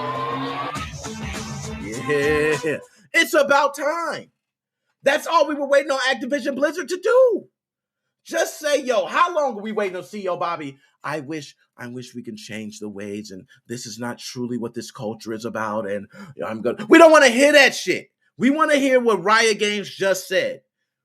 Speaker 4: Yeah, it's about time. That's all we were waiting on Activision Blizzard to do. Just say, yo, how long are we waiting on CEO Bobby? I wish we can change the ways, and this is not truly what this culture is about, and I'm good. We don't want to hear that shit. We want to hear what Riot Games just said.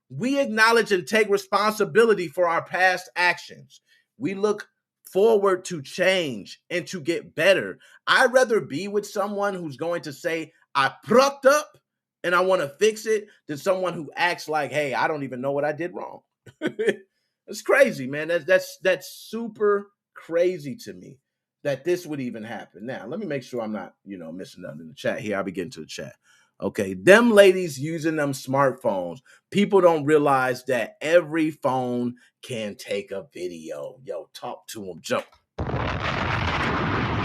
Speaker 4: We acknowledge and take responsibility for our past actions. We look forward to change and to get better. I'd rather be with someone who's going to say, I fucked up and I want to fix it, than someone who acts like, hey, I don't even know what I did wrong. It's crazy, man. That's super crazy to me that this would even happen. Now, let me make sure I'm not, missing nothing in the chat here. I'll be getting to the chat. Okay, them ladies using them smartphones. People don't realize that every phone can take a video. Yo, talk to them, Joe.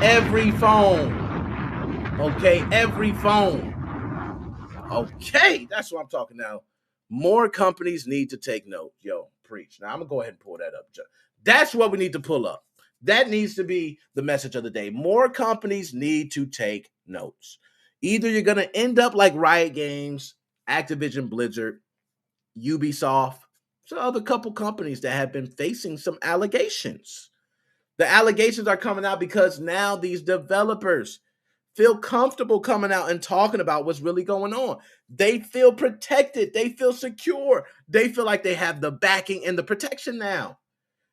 Speaker 4: Every phone. Okay, every phone. Okay, that's what I'm talking now. More companies need to take note. Yo, preach. Now, I'm going to go ahead and pull that up, Joe. That's what we need to pull up. That needs to be the message of the day. More companies need to take notes. Either you're going to end up like Riot Games, Activision Blizzard, Ubisoft, So other couple companies that have been facing some allegations. The allegations are coming out because now these developers feel comfortable coming out and talking about what's really going on. They feel protected. They feel secure. They feel like they have the backing and the protection now.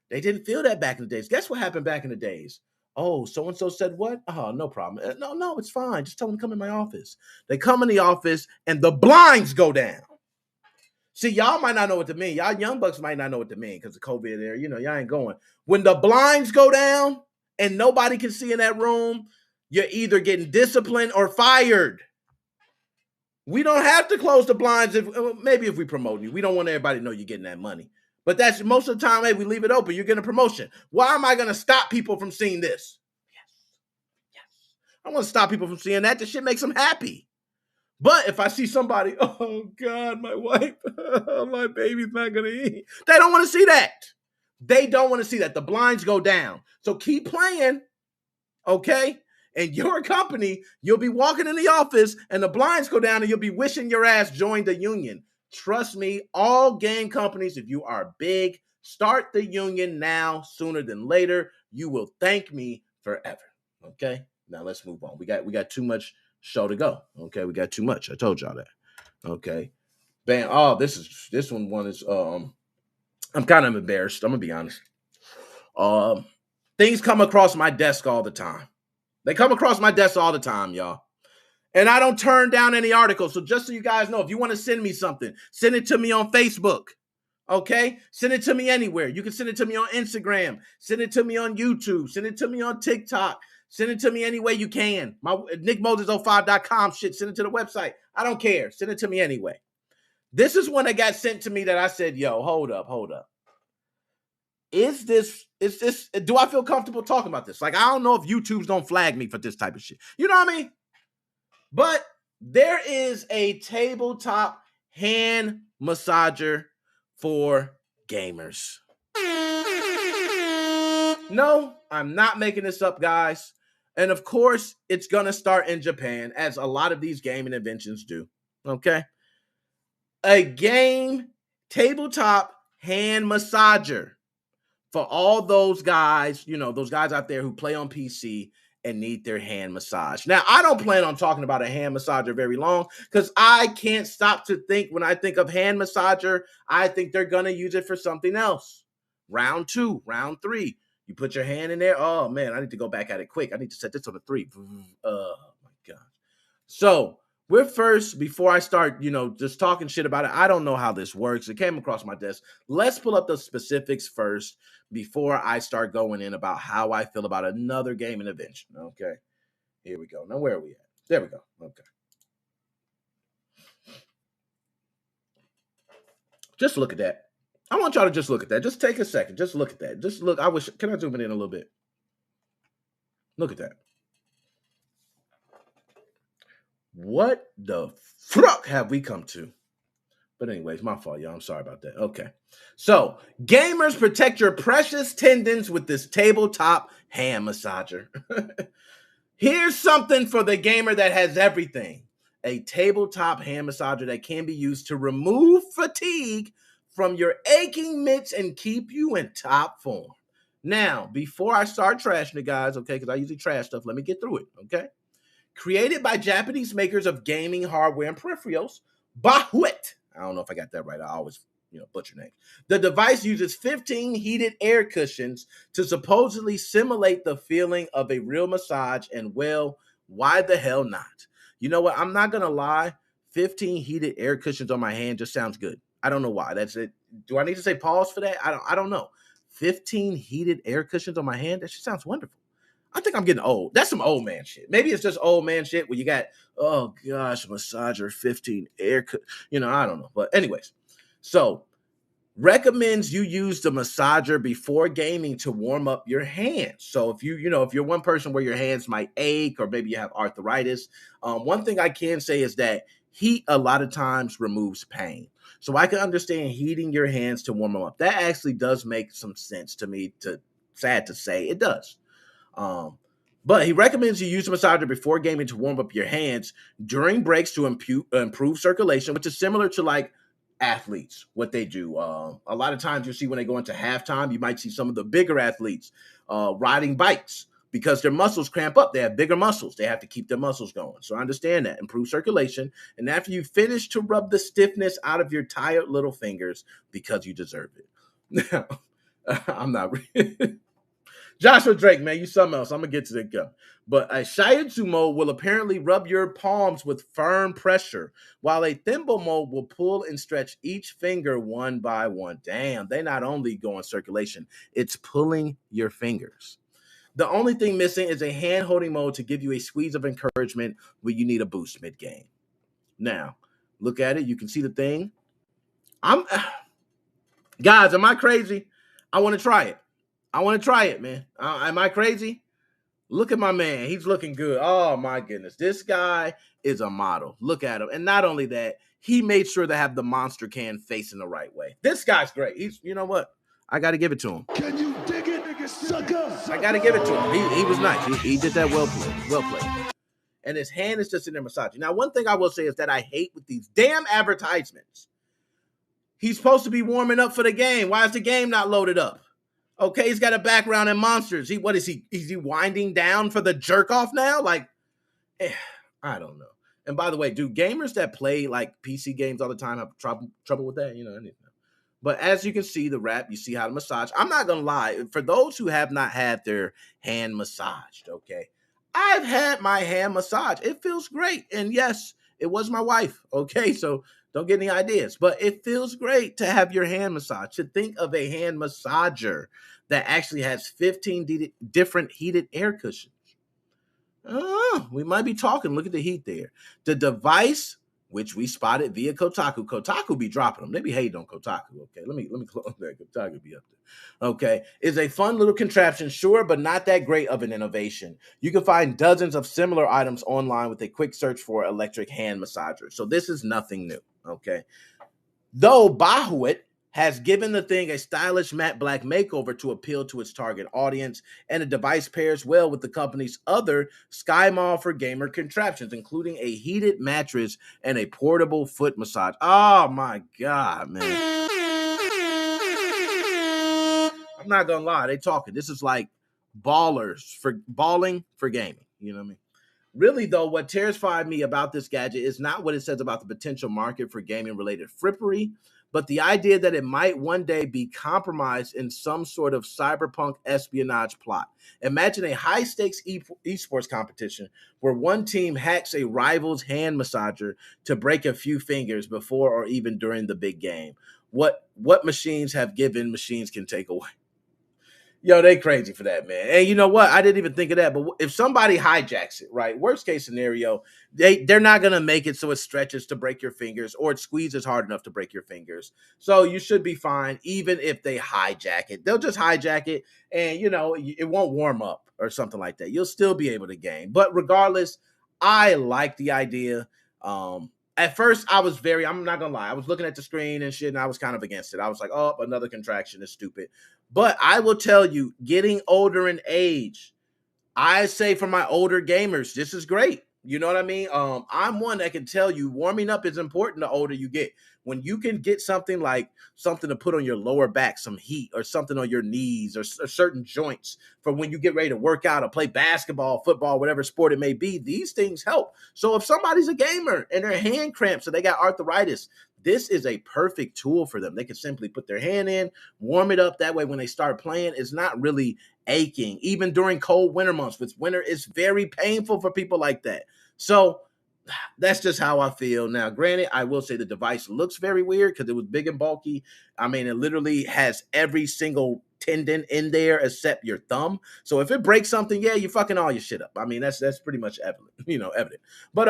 Speaker 4: They didn't feel that back in the days. Guess what happened back in the days? Oh, so-and-so said what? Oh, no problem. No, it's fine. Just tell them to come in my office. They come in the office and the blinds go down. See, y'all might not know what to mean. Y'all young bucks might not know what to mean because of COVID there. Y'all ain't going. When the blinds go down and nobody can see in that room, you're either getting disciplined or fired. We don't have to close the blinds maybe if we promote you. We don't want everybody to know you're getting that money. But that's most of the time, hey, we leave it open. You're getting a promotion. Why am I going to stop people from seeing this? Yes. I want to stop people from seeing that. This shit makes them happy. But if I see somebody, oh, God, my wife, my baby's not going to eat. They don't want to see that. They don't want to see that. The blinds go down. So keep playing, okay? And your company, you'll be walking in the office and the blinds go down and you'll be wishing your ass joined the union. Trust me, all game companies, if you are big, start the union now, sooner than later. You will thank me forever, okay? Now let's move on. We got too much show to go. Okay, we got too much. I told y'all that. Okay. Bam. Oh, this one is I'm kind of embarrassed. I'm gonna be honest. Things come across my desk all the time. They come across my desk all the time, y'all. And I don't turn down any articles. So just so you guys know, if you want to send me something, send it to me on Facebook. Okay? Send it to me anywhere. You can send it to me on Instagram. Send it to me on YouTube. Send it to me on TikTok. Send it to me any way you can. My Nickmoses05.com shit. Send it to the website. I don't care. Send it to me anyway. This is one that got sent to me that I said, yo, hold up. Is this, do I feel comfortable talking about this? Like, I don't know if YouTube's don't flag me for this type of shit. You know what I mean? But there is a tabletop hand massager for gamers. No, I'm not making this up, guys. And of course, it's going to start in Japan, as a lot of these gaming inventions do. Okay? A game tabletop hand massager for all those guys, those guys out there who play on PC and need their hand massage. Now, I don't plan on talking about a hand massager very long because I can't stop to think when I think of hand massager, I think they're going to use it for something else. Round 2, round 3. You put your hand in there. Oh, man, I need to go back at it quick. I need to set this on a 3. Oh, my God. So we're first, before I start, just talking shit about it, I don't know how this works. It came across my desk. Let's pull up the specifics first before I start going in about how I feel about another gaming invention. Okay, here we go. Now, where are we at? There we go. Okay. Just look at that. I want y'all to just look at that. Just take a second. Just look at that. Just look. Can I zoom it in a little bit? Look at that. What the fuck have we come to? But anyways, my fault, y'all. I'm sorry about that. Okay. So, gamers, protect your precious tendons with this tabletop hand massager. Here's something for the gamer that has everything. A tabletop hand massager that can be used to remove fatigue from your aching mitts and keep you in top form. Now, before I start trashing it, guys, okay, because I usually trash stuff, let me get through it, okay? Created by Japanese makers of gaming hardware and peripherals, Bahuit. I don't know if I got that right. I always, butcher names. The device uses 15 heated air cushions to supposedly simulate the feeling of a real massage, and well, why the hell not? You know what? I'm not going to lie. 15 heated air cushions on my hand just sounds good. I don't know why. That's it. Do I need to say pause for that? I don't know. 15 heated air cushions on my hand? That just sounds wonderful. I think I'm getting old. That's some old man shit. Maybe it's just old man shit where you got, oh gosh, massager, 15 air, I don't know. But anyways, so recommends you use the massager before gaming to warm up your hands. So if if you're one person where your hands might ache or maybe you have arthritis, one thing I can say is that heat a lot of times removes pain. So I can understand heating your hands to warm them up. That actually does make some sense to me. Sad to say, it does. But he recommends you use a massager before gaming to warm up your hands during breaks to improve circulation, which is similar to like athletes, what they do. A lot of times you see when they go into halftime, you might see some of the bigger athletes riding bikes because their muscles cramp up. They have bigger muscles. They have to keep their muscles going. So I understand that. Improve circulation. And after you finish to rub the stiffness out of your tired little fingers because you deserve it. Now, I'm not Joshua Drake, man, you something else. I'm going to get to the gun. But a Shiatsu mode will apparently rub your palms with firm pressure, while a thimble mode will pull and stretch each finger one by one. Damn, they not only go in circulation, it's pulling your fingers. The only thing missing is a hand-holding mode to give you a squeeze of encouragement when you need a boost mid-game. Now, look at it. You can see the thing. Guys, am I crazy? I want to try it. I want to try it, man. Am I crazy? Look at my man. He's looking good. Oh, my goodness. This guy is a model. Look at him. And not only that, he made sure to have the monster can facing the right way. This guy's great. You know what? I got to give it to him.
Speaker 6: Can you dig it, nigga, sucker?
Speaker 4: I got to give it to him. He was nice. He did that well played. And his hand is just in there massaging. Now, one thing I will say is that I hate with these damn advertisements. He's supposed to be warming up for the game. Why is the game not loaded up? Okay, he's got a background in monsters. What is he? Is he winding down for the jerk off now? Like, I don't know. And by the way, do gamers that play like PC games all the time have trouble with that? You know, but as you can see, the wrap, you see how to massage. I'm not gonna lie. For those who have not had their hand massaged, okay, I've had my hand massaged. It feels great, and yes, it was my wife. Okay, so don't get any ideas, but it feels great to have your hand massaged. To think of a hand massager that actually has 15 different heated air cushions. We might be talking. Look at the heat there. The device, which we spotted via Kotaku. Kotaku be dropping them. They be hating on Kotaku. Okay, let me close that. Kotaku be up there. Okay, is a fun little contraption, sure, but not that great of an innovation. You can find dozens of similar items online with a quick search for electric hand massager. So this is nothing new. Okay, though Bahuit has given the thing a stylish matte black makeover to appeal to its target audience, and the device pairs well with the company's other Sky Mall for gamer contraptions, including a heated mattress and a portable foot massage. Oh my God, man. I'm not gonna lie, they talking. This is like balling for gaming. You know what I mean? Really, though, what terrified me about this gadget is not what it says about the potential market for gaming-related frippery, but the idea that it might one day be compromised in some sort of cyberpunk espionage plot. Imagine a high-stakes esports competition where one team hacks a rival's hand massager to break a few fingers before or even during the big game. What machines have given, machines can take away. Yo, they crazy for that, man. And you know what? I didn't even think of that. But if somebody hijacks it, right? Worst case scenario, they're not going to make it so it stretches to break your fingers or it squeezes hard enough to break your fingers. So you should be fine, even if they hijack it. They'll just hijack it and, you know, it won't warm up or something like that. You'll still be able to game. But regardless, I like the idea. At first, I'm not going to lie, I was looking at the screen and shit, and I was kind of against it. I was like, oh, another contraction is stupid. But I will tell you, getting older in age, I say for my older gamers, this is great. You know what I mean? I'm one that can tell you warming up is important the older you get. When you can get something like something to put on your lower back, some heat, or something on your knees or certain joints for when you get ready to work out or play basketball, football, whatever sport it may be, these things help. So if somebody's a gamer and their hand cramps or they got arthritis, this is a perfect tool for them. They can simply put their hand in, warm it up. That way, when they start playing, it's not really aching. Even during cold winter months, with winter, it's very painful for people like that. So that's just how I feel. Now, granted, I will say the device looks very weird because it was big and bulky. I mean, it literally has every single tendon in there except your thumb. So if it breaks something, yeah, you're fucking all your shit up. I mean, that's pretty much evident. But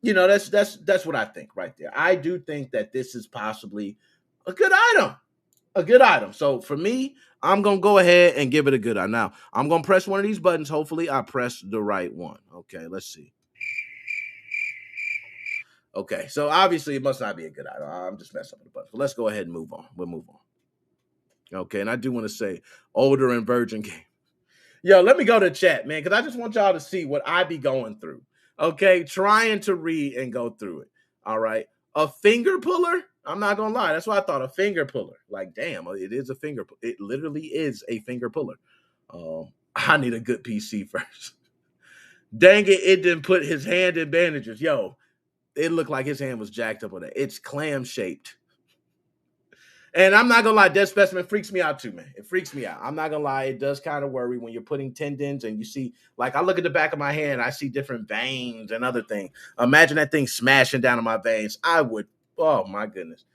Speaker 4: that's what I think right there. I do think that this is possibly a good item. So for me, I'm going to go ahead and give it a good item. Now, I'm going to press one of these buttons. Hopefully, I press the right one. Okay, let's see. Okay, so obviously, it must not be a good item. I'm just messing up with the buttons. But let's go ahead and move on. We'll move on. Okay, and I do want to say older and virgin game. Yo, let me go to chat, man, because I just want y'all to see what I be going through. Okay, trying to read and go through it. All right. A finger puller I'm not gonna lie. That's why I thought a finger puller. Like, damn, it is a finger. It literally is a finger puller. I need a good PC first. Dang it, it didn't put his hand in bandages. Yo, it looked like his hand was jacked up on it. It's clam shaped. And I'm not gonna lie, dead specimen freaks me out too, man. It freaks me out. I'm not gonna lie, it does kind of worry when you're putting tendons and you see, like, I look at the back of my hand, I see different veins and other things. Imagine that thing smashing down on my veins. I would, oh my goodness.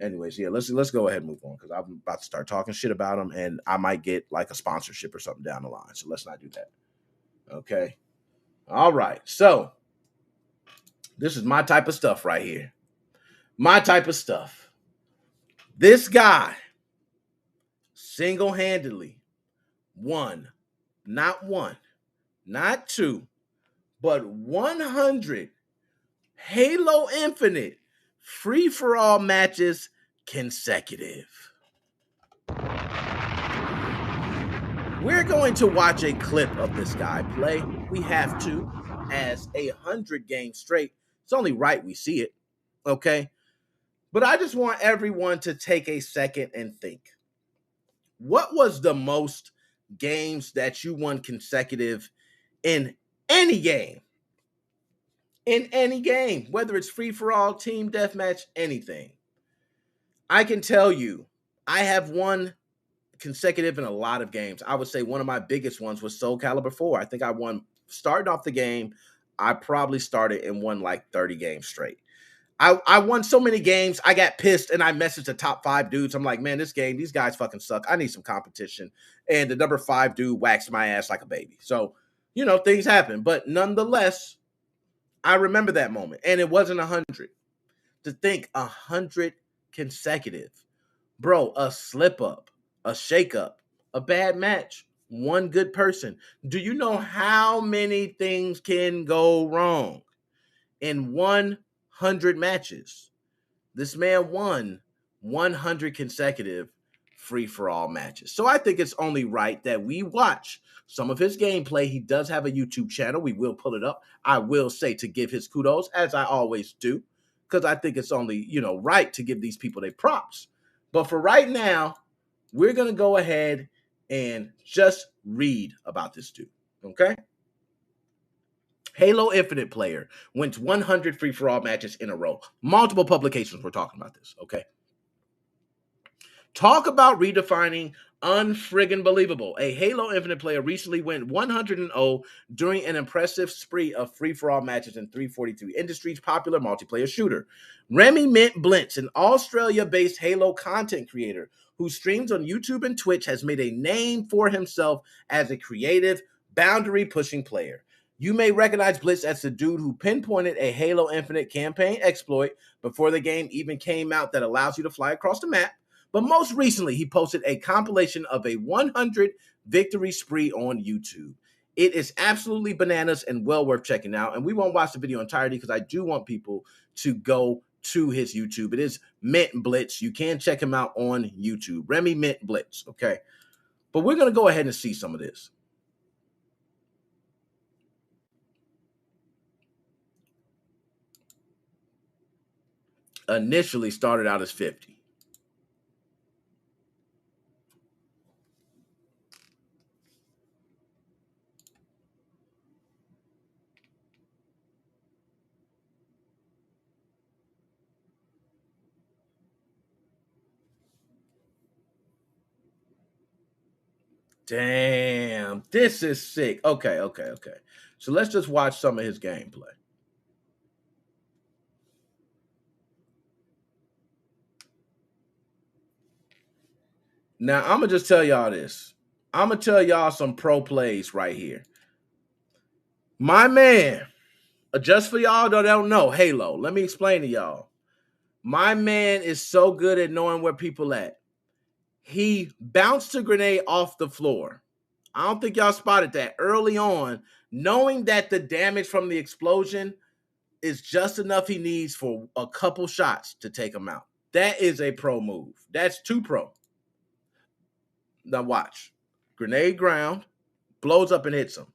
Speaker 4: Anyways, yeah, let's go ahead and move on because I'm about to start talking shit about them and I might get like a sponsorship or something down the line. So let's not do that. Okay. All right. So this is my type of stuff right here. My type of stuff. This guy single-handedly won, not one, not two, but 100 Halo Infinite free-for-all matches consecutive. We're going to watch a clip of this guy play. We have to, as 100 games straight. It's only right we see it, okay? But I just want everyone to take a second and think. What was the most games that you won consecutive in any game? In any game, whether it's free-for-all, team deathmatch, anything. I can tell you, I have won consecutive in a lot of games. I would say one of my biggest ones was Soul Calibur 4. I think I won, starting off the game, I probably started and won like 30 games straight. I won so many games, I got pissed and I messaged the top 5 dudes. I'm like, man, this game, these guys fucking suck. I need some competition. And the number 5 dude waxed my ass like a baby. So, you know, things happen. But nonetheless, I remember that moment. And it wasn't 100. To think 100 consecutive. Bro, a slip up, a shake up, a bad match, one good person. Do you know how many things can go wrong in 100 matches? This man won 100 consecutive free-for-all matches. So I think it's only right that we watch some of his gameplay. He does have a YouTube channel. We will pull it up. I will say to give his kudos, as I always do, because I think it's only, you know, right to give these people their props. But for right now, we're going to go ahead and just read about this dude, okay? Halo Infinite player wins 100 free-for-all matches in a row. Multiple publications were talking about this, okay? Talk about redefining unfriggin' believable. A Halo Infinite player recently went 100-0 during an impressive spree of free-for-all matches in 343 Industries' popular multiplayer shooter. Remy Mint Blintz, an Australia-based Halo content creator who streams on YouTube and Twitch, has made a name for himself as a creative, boundary-pushing player. You may recognize Blitz as the dude who pinpointed a Halo Infinite campaign exploit before the game even came out that allows you to fly across the map. But most recently, he posted a compilation of a 100 victory spree on YouTube. It is absolutely bananas and well worth checking out. And we won't watch the video entirely because I do want people to go to his YouTube. It is Mint Blitz. You can check him out on YouTube. Remy Mint Blitz, okay? But we're going to go ahead and see some of this. Initially started out as 50. Damn, this is sick. Okay. So let's just watch some of his gameplay. Now, I'm going to just tell y'all this. I'm going to tell y'all some pro plays right here. My man, just for y'all that don't know Halo, let me explain to y'all. My man is so good at knowing where people at. He bounced a grenade off the floor. I don't think y'all spotted that early on, knowing that the damage from the explosion is just enough he needs for a couple shots to take him out. That is a pro move. That's too pro. Now watch. Grenade ground, blows up and hits him.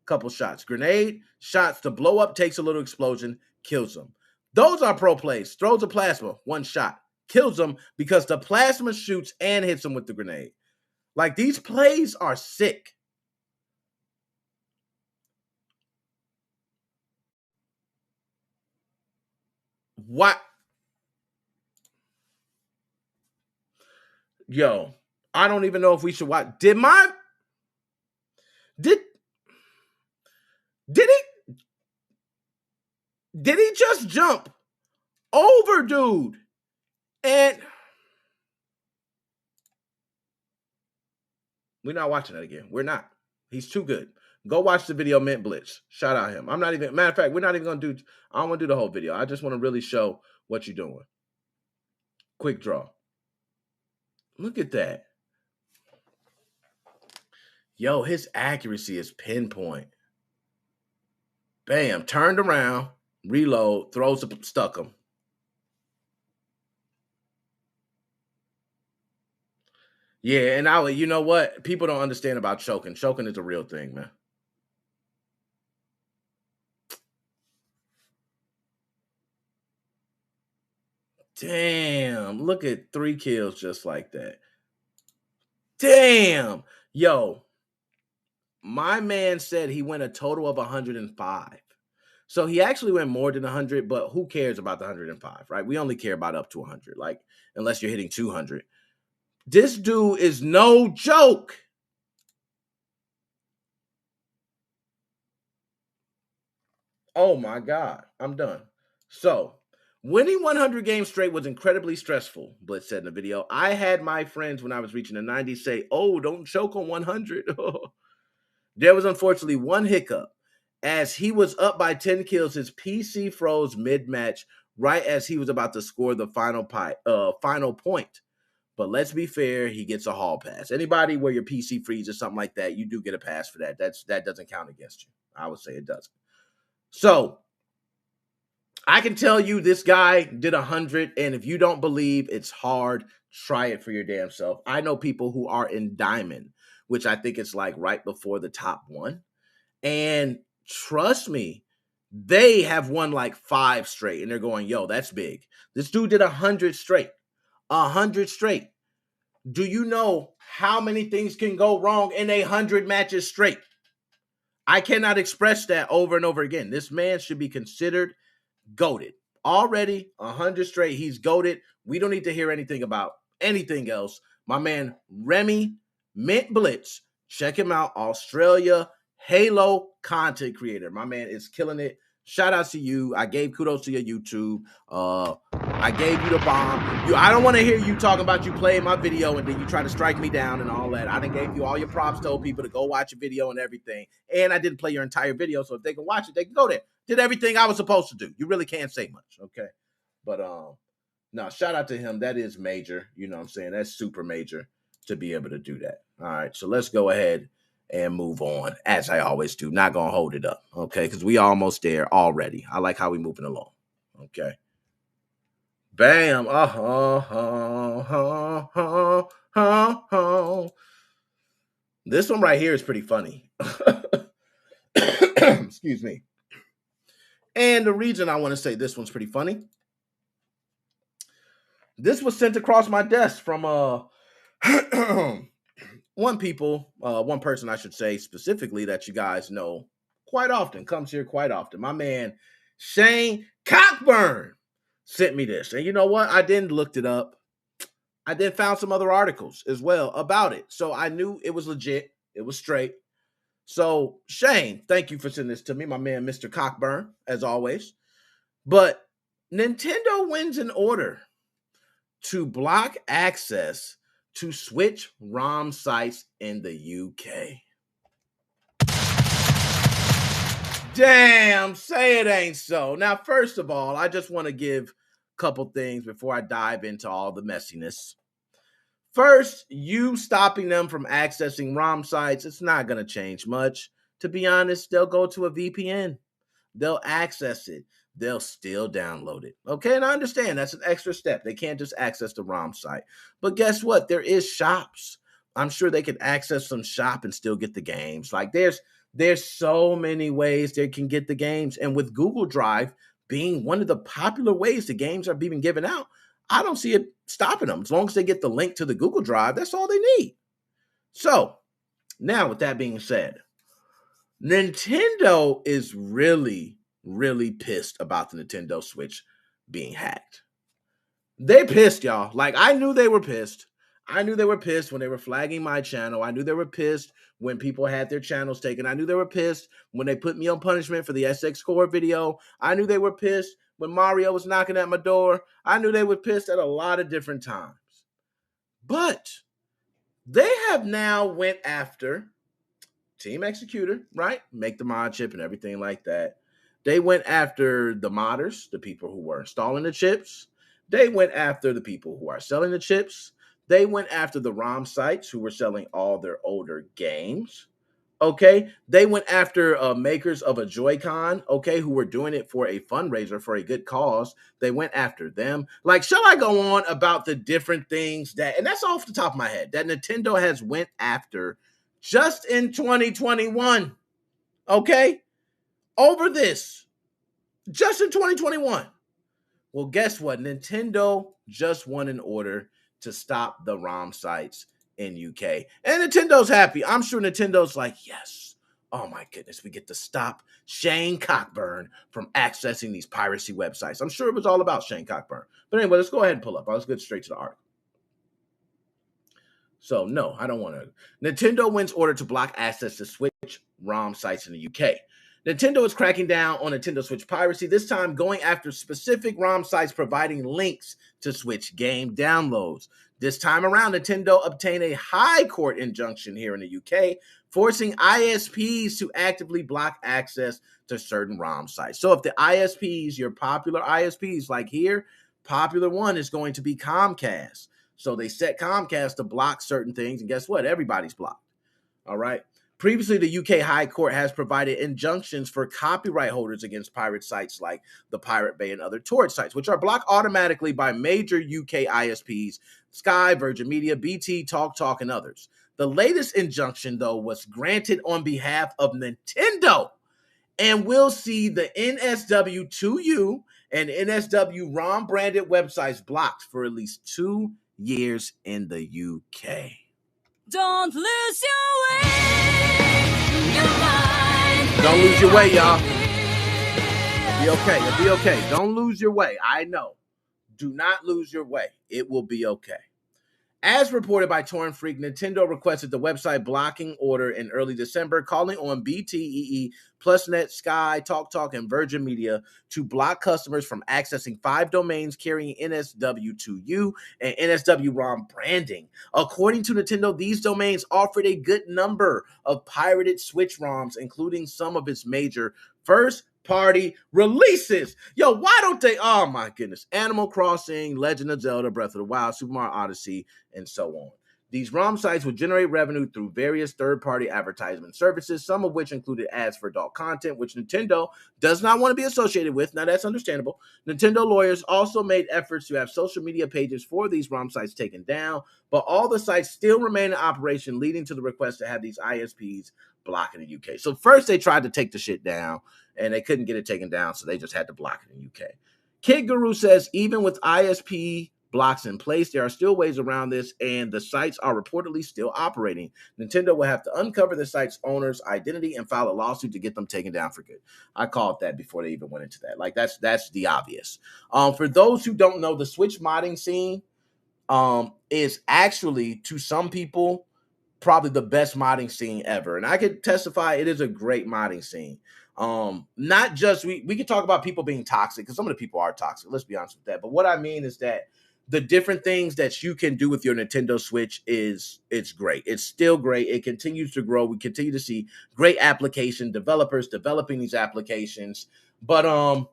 Speaker 4: Couple shots. Grenade, shots to blow up, takes a little explosion, kills him. Those are pro plays. Throws a plasma, one shot, kills him because the plasma shoots and hits him with the grenade. Like, these plays are sick. What? Yo, I don't even know if we should watch. Did he just jump over dude? And we're not watching that again. We're not. He's too good. Go watch the video Mint Blitz. Shout out him. Matter of fact, we're not even going to do, I don't want to do the whole video. I just want to really show what you're doing. Quick draw. Look at that. Yo, his accuracy is pinpoint. Bam, turned around, reload, throws up, stuck him. Yeah, and you know what? People don't understand about choking. Choking is a real thing, man. Damn, look at 3 kills just like that. Damn. Yo, my man said he went a total of 105. So he actually went more than 100, but who cares about the 105, right? We only care about up to 100, like, unless you're hitting 200. This dude is no joke. Oh my God, I'm done. So, winning 100 games straight was incredibly stressful, Blitz said in the video. I had my friends when I was reaching the 90 say, oh, don't choke on 100. There was unfortunately one hiccup. As he was up by 10 kills, his PC froze mid-match right as he was about to score the final point. But let's be fair, he gets a hall pass. Anybody where your PC freezes or something like that, you do get a pass for that. That doesn't count against you. I would say it doesn't. So, I can tell you this guy did 100, and if you don't believe it's hard, try it for your damn self. I know people who are in Diamond, which I think is like right before the top 1. And trust me, they have won like 5 straight, and they're going, yo, that's big. This dude did 100 straight. 100 straight. Do you know how many things can go wrong in 100 matches straight? I cannot express that over and over again. This man should be considered goated. Already 100 straight. He's goated. We don't need to hear anything about anything else. My man Remy Mint Blitz. Check him out. Australia Halo content creator. My man is killing it. Shout out to you. I gave kudos to your YouTube. I gave you the bomb. I don't want to hear you talking about you playing my video and then you try to strike me down and all that. I done gave you all your props, told people to go watch your video and everything. And I didn't play your entire video, so if they can watch it, they can go there. Did everything I was supposed to do. You really can't say much, okay? But no, shout out to him. That is major. You know what I'm saying? That's super major to be able to do that. All right, so let's go ahead and move on, as I always do. Not going to hold it up, okay? Because we almost there already. I like how we moving along, okay? Bam. This one right here is pretty funny. Excuse me. And the reason I want to say this one's pretty funny, this was sent across my desk from one person, I should say, specifically that you guys know quite often, comes here quite often. My man, Shane Cockburn, sent me this. And you know what? I then looked it up. I then found some other articles as well about it. So I knew it was legit. It was straight. So, Shane, thank you for sending this to me, my man, Mr. Cockburn, as always. But Nintendo wins an order to block access to Switch ROM sites in the UK. Damn, say it ain't so. Now, first of all, I just want to give a couple things before I dive into all the messiness. First, you stopping them from accessing ROM sites, it's not going to change much. To be honest, they'll go to a VPN. They'll access it. They'll still download it. Okay, and I understand that's an extra step. They can't just access the ROM site. But guess what? There is shops. I'm sure they can access some shop and still get the games. Like there's so many ways they can get the games. And with Google Drive being one of the popular ways the games are being given out, I don't see it stopping them. As long as they get the link to the Google Drive, that's all they need. So, now with that being said, Nintendo is really, really pissed about the Nintendo Switch being hacked. They pissed, y'all. Like, I knew they were pissed. I knew they were pissed when they were flagging my channel. I knew they were pissed when people had their channels taken. I knew they were pissed when they put me on punishment for the SX Core video. I knew they were pissed when Mario was knocking at my door. I knew they were pissed at a lot of different times. But they have now went after Team Executor, right? Make the mod chip and everything like that. They went after the modders, the people who were installing the chips. They went after the people who are selling the chips. They went after the ROM sites who were selling all their older games. Okay, they went after makers of a Joy-Con, okay, who were doing it for a fundraiser for a good cause. They went after them. Like, shall I go on about the different things that, and that's off the top of my head, that Nintendo has went after just in 2021, okay, over this, just in 2021. Well, guess what? Nintendo just won an order to stop the ROM sites in UK. And Nintendo's happy. I'm sure Nintendo's like, yes, oh my goodness, we get to stop Shane Cockburn from accessing these piracy websites. I'm sure it was all about Shane Cockburn. But anyway, let's go ahead and pull up. Let's get straight to the article. So, no, I don't want to. Nintendo wins order to block access to Switch ROM sites in the UK. Nintendo is cracking down on Nintendo Switch piracy, this time going after specific ROM sites providing links to Switch game downloads. This time around, Nintendo obtained a high court injunction here in the UK, forcing ISPs to actively block access to certain ROM sites. So if the ISPs, your popular ISPs, like here, popular one is going to be Comcast. So they set Comcast to block certain things, and guess what? Everybody's blocked. All right. Previously, the UK High Court has provided injunctions for copyright holders against pirate sites like the Pirate Bay and other torrent sites, which are blocked automatically by major UK ISPs, Sky, Virgin Media, BT, TalkTalk, and others. The latest injunction, though, was granted on behalf of Nintendo and will see the NSW2U and NSW ROM branded websites blocked for at least 2 years in the UK.
Speaker 5: Don't lose your way. Your mind.
Speaker 4: Don't lose your way, y'all. It'll be okay. It'll be okay. Don't lose your way. I know. Do not lose your way. It will be okay. As reported by Torrent Freak, Nintendo requested the website blocking order in early December, calling on BT, PlusNet, Sky, TalkTalk, and Virgin Media to block customers from accessing 5 domains carrying NSW2U and NSW-ROM branding. According to Nintendo, these domains offered a good number of pirated Switch ROMs, including some of its major first-party releases. Yo, why don't they? Oh my goodness. Animal Crossing, Legend of Zelda, Breath of the Wild, Super Mario Odyssey, and so on. These ROM sites would generate revenue through various third-party advertisement services, some of which included ads for adult content, which Nintendo does not want to be associated with. Now, that's understandable. Nintendo lawyers also made efforts to have social media pages for these ROM sites taken down, but all the sites still remain in operation, leading to the request to have these ISPs block in the UK. So first they tried to take the shit down, and they couldn't get it taken down, so they just had to block it in the UK. Kid Guru says, even with ISP blocks in place, there are still ways around this, and the sites are reportedly still operating. Nintendo will have to uncover the site's owner's identity and file a lawsuit to get them taken down for good. I called that before they even went into that. Like, that's the obvious. For those who don't know, the Switch modding scene is actually, to some people, probably the best modding scene ever. And I can testify it is a great modding scene. Not just, we can talk about people being toxic, because some of the people are toxic, let's be honest with that. But what I mean is that the different things that you can do with your Nintendo Switch it's great. It's still great. It continues to grow. We continue to see great application developers developing these applications. But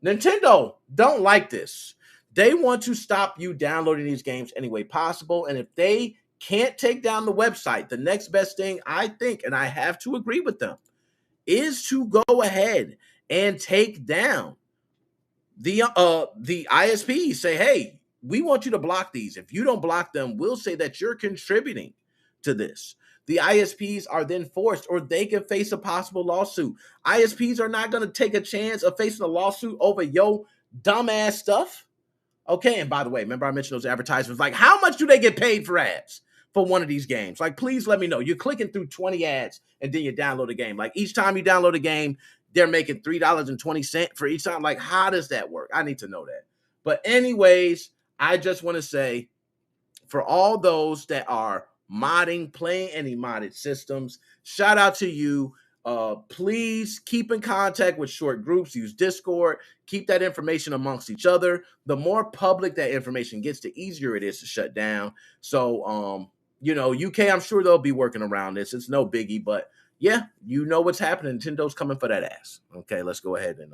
Speaker 4: Nintendo don't like this. They want to stop you downloading these games any way possible. And if they can't take down the website, the next best thing, I think, and I have to agree with them, is to go ahead and take down the ISPs. Say, hey, we want you to block these. If you don't block them, we'll say that you're contributing to this. The ISPs are then forced, or they can face a possible lawsuit. ISPs are not going to take a chance of facing a lawsuit over your dumbass stuff. Okay, and by the way, remember I mentioned those advertisements. Like, how much do they get paid for ads for one of these games? Like, please let me know. You're clicking through 20 ads and then you download a game. Like, each time you download a game, they're making $3.20 for each time. Like, how does that work? I need to know that. But anyways, I just want to say, for all those that are modding, playing any modded systems, shout out to you. Please keep in contact with short groups, use Discord, keep that information amongst each other. The more public that information gets, the easier it is to shut down. So, UK, I'm sure they'll be working around this. It's no biggie, but yeah, you know what's happening. Nintendo's coming for that ass. Okay, let's go ahead and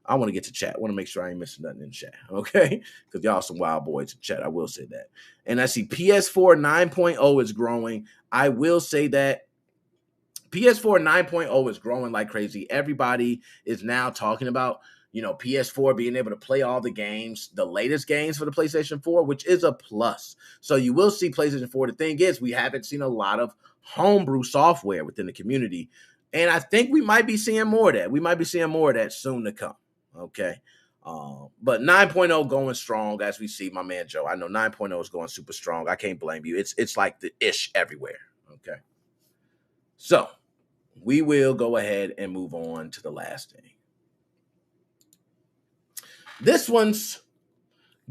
Speaker 4: I want to get to chat. I want to make sure I ain't missing nothing in chat, okay? Because y'all some wild boys in chat. I will say that. And I see PS4 9.0 is growing. I will say that PS4 9.0 is growing like crazy. Everybody is now talking about, PS4 being able to play all the games, the latest games for the PlayStation 4, which is a plus. So you will see PlayStation 4. The thing is, we haven't seen a lot of homebrew software within the community. And I think we might be seeing more of that. We might be seeing more of that soon to come. Okay. But 9.0 going strong, as we see, my man Joe. I know 9.0 is going super strong. I can't blame you. It's like the ish everywhere. Okay. So we will go ahead and move on to the last thing. This one's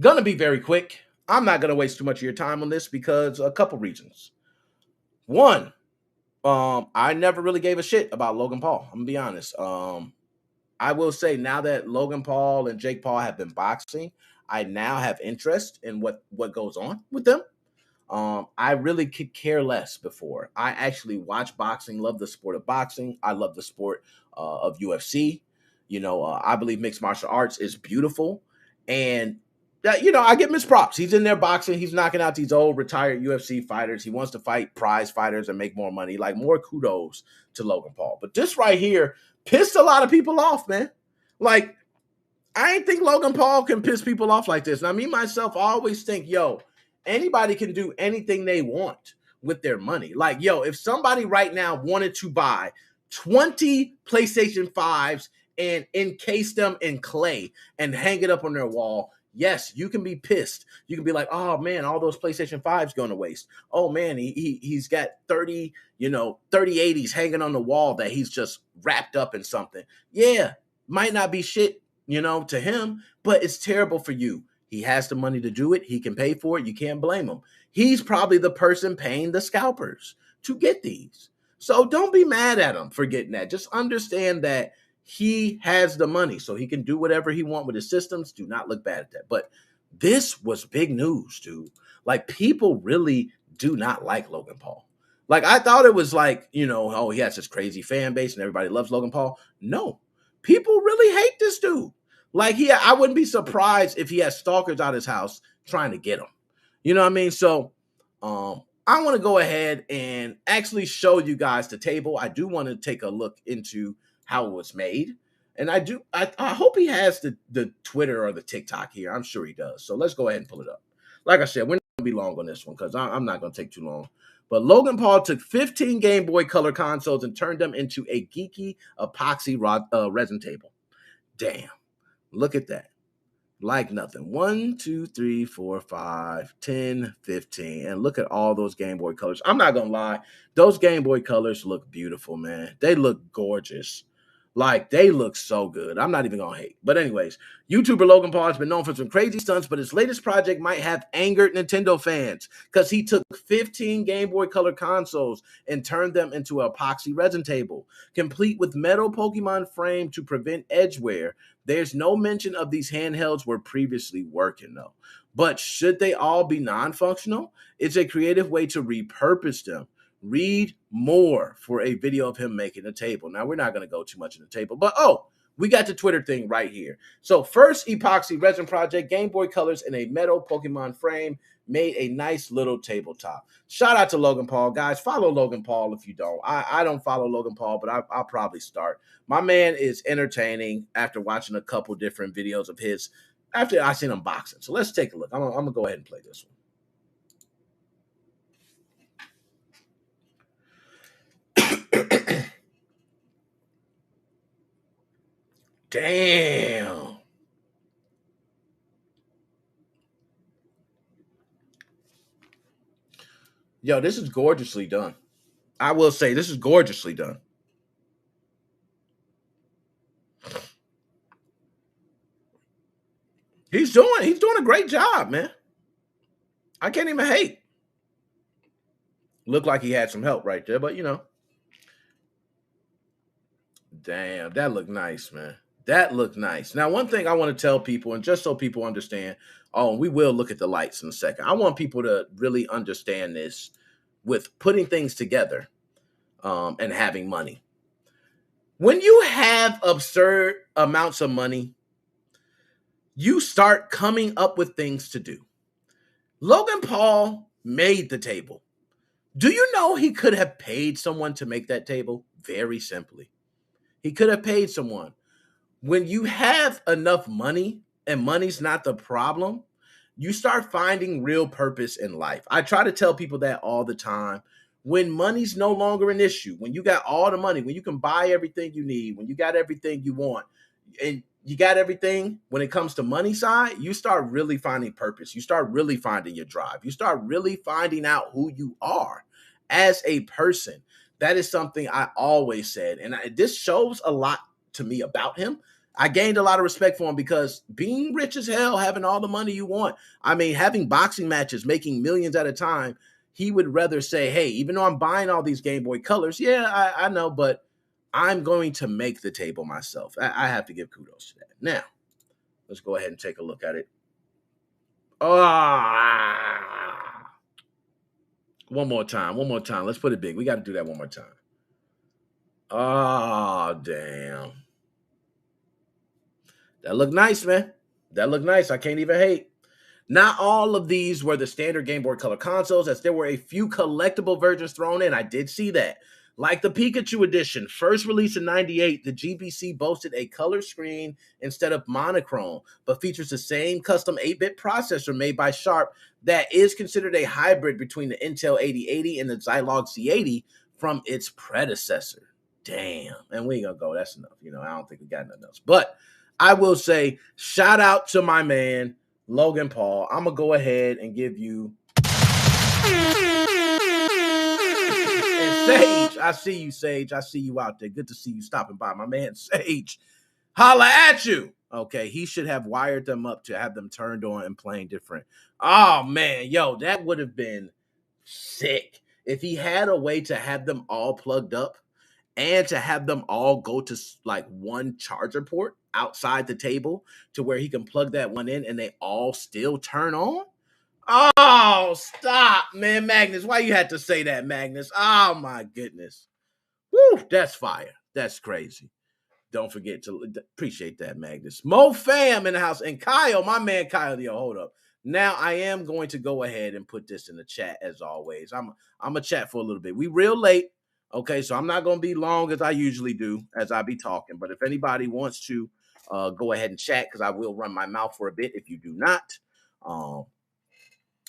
Speaker 4: gonna be very quick. I'm not gonna waste too much of your time on this because a couple reasons. One, I never really gave a shit about Logan Paul. I'm gonna be honest. I will say, now that Logan Paul and Jake Paul have been boxing, I now have interest in what goes on with them. I really could care less before. I actually watch boxing, love the sport of boxing. I love the sport of UFC. I believe mixed martial arts is beautiful. And, I give him his props. He's in there boxing. He's knocking out these old retired UFC fighters. He wants to fight prize fighters and make more money. Like, more kudos to Logan Paul. But this right here pissed a lot of people off, man. Like, I ain't think Logan Paul can piss people off like this. Now, me, myself, I always think, anybody can do anything they want with their money. Like, if somebody right now wanted to buy 20 PlayStation 5s and encase them in clay and hang it up on their wall, yes, you can be pissed. You can be like, oh man, all those PlayStation 5s going to waste. Oh man, he's got 30 80s hanging on the wall that he's just wrapped up in something. Yeah, might not be shit, to him, but it's terrible for you. He has the money to do it. He can pay for it. You can't blame him. He's probably the person paying the scalpers to get these. So don't be mad at him for getting that. Just understand that he has the money, so he can do whatever he wants with his systems. Do not look bad at that. But this was big news, dude. Like, people really do not like Logan Paul. Like, I thought it was like, he has this crazy fan base and everybody loves Logan Paul. No, people really hate this dude. Like, I wouldn't be surprised if he has stalkers out his house trying to get him. You know what I mean? So, I want to go ahead and actually show you guys the table. I do want to take a look into how it was made. And I hope he has the Twitter or the TikTok here. I'm sure he does. So let's go ahead and pull it up. Like I said, we're not going to be long on this one because I'm not going to take too long. But Logan Paul took 15 Game Boy Color consoles and turned them into a geeky epoxy resin table. Damn. Look at that. Like nothing. 1, 2, 3, 4, 5, 10, 15. And look at all those Game Boy colors. I'm not going to lie. Those Game Boy colors look beautiful, man. They look gorgeous. Like, they look so good. I'm not even going to hate. But anyways, YouTuber Logan Paul has been known for some crazy stunts, but his latest project might have angered Nintendo fans because he took 15 Game Boy Color consoles and turned them into an epoxy resin table, complete with metal Pokemon frame to prevent edge wear. There's no mention of these handhelds were previously working, though. But should they all be non-functional? It's a creative way to repurpose them. Read more for a video of him making a table. Now, we're not going to go too much in the table, but we got the Twitter thing right here. So, first epoxy resin project, Game Boy colors in a metal Pokemon frame, made a nice little tabletop. Shout out to Logan Paul. Guys, follow Logan Paul if you don't. I don't follow Logan Paul, but I'll probably start. My man is entertaining after watching a couple different videos of his after I seen him boxing. So, let's take a look. I'm going to go ahead and play this one. Damn. Yo, this is gorgeously done. I will say this is gorgeously done. He's doing a great job, man. I can't even hate. Looked like he had some help right there, but damn, that looked nice, man. That looked nice. Now, one thing I want to tell people, and just so people understand, we will look at the lights in a second. I want people to really understand this with putting things together and having money. When you have absurd amounts of money, you start coming up with things to do. Logan Paul made the table. Do you know he could have paid someone to make that table? Very simply. He could have paid someone. When you have enough money and money's not the problem, you start finding real purpose in life. I try to tell people that all the time. When money's no longer an issue, when you got all the money, when you can buy everything you need, when you got everything you want, and you got everything when it comes to money side, you start really finding purpose. You start really finding your drive. You start really finding out who you are as a person. That is something I always said. And this shows a lot to me about him. I gained a lot of respect for him because being rich as hell, having all the money you want, I mean, having boxing matches, making millions at a time, he would rather say, hey, even though I'm buying all these Game Boy Colors, yeah, I know, but I'm going to make the table myself. I have to give kudos to that. Now, let's go ahead and take a look at it. One more time. Let's put it big. We got to do that one more time. Oh, damn. That looked nice, man. That looked nice. I can't even hate. Not all of these were the standard Game Boy Color consoles, as there were a few collectible versions thrown in. I did see that. Like the Pikachu edition, first released in 98, the GBC boasted a color screen instead of monochrome, but features the same custom 8-bit processor made by Sharp that is considered a hybrid between the Intel 8080 and the Zilog Z80 from its predecessor. Damn. And we ain't gonna go. That's enough. I don't think we got nothing else. But I will say, shout out to my man, Logan Paul. I'm going to go ahead and give you... And Sage, I see you, Sage. I see you out there. Good to see you stopping by. My man, Sage, holla at you. Okay, he should have wired them up to have them turned on and playing different. Oh, man, yo, that would have been sick. If he had a way to have them all plugged up and to have them all go to like one charger port outside the table to where he can plug that one in and they all still turn on. Oh, stop, man. Magnus, why you had to say that, Magnus? Oh, my goodness. Woo, that's fire. That's crazy. Don't forget to appreciate that, Magnus. Mo Fam in the house. And Kyle, my man Kyle, yo, hold up. Now, I am going to go ahead and put this in the chat as always. I'm going to chat for a little bit. We real late. Okay, so I'm not going to be long as I usually do as I be talking. But if anybody wants to go ahead and chat, because I will run my mouth for a bit if you do not.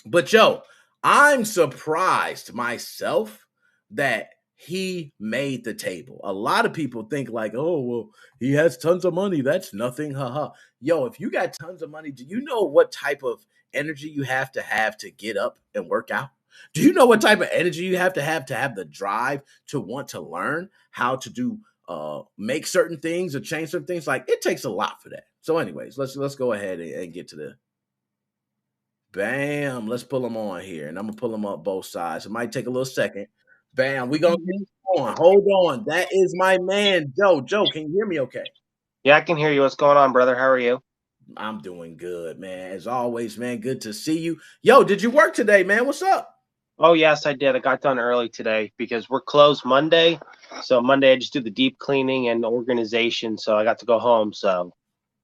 Speaker 4: But, yo, I'm surprised myself that he made the table. A lot of people think like, oh, well, he has tons of money. That's nothing. Haha. Yo, if you got tons of money, do you know what type of energy you have to get up and work out? Do you know what type of energy you have to have the drive to want to learn how to do make certain things or change certain things? Like, it takes a lot for that. So anyways, let's go ahead and get to the bam. Let's pull them on here, and I'm gonna pull them up both sides. It might take a little second. Bam, we gonna get on. Hold on. That is my man, Joe. Joe, can you hear me okay?
Speaker 7: Yeah, I can hear you. What's going on, brother? How are you?
Speaker 4: I'm doing good, man. As always, man. Good to see you. Yo, did you work today, man? What's up?
Speaker 7: Oh, yes, I did. I got done early today because we're closed Monday. So Monday I just do the deep cleaning and organization. So I got to go home. So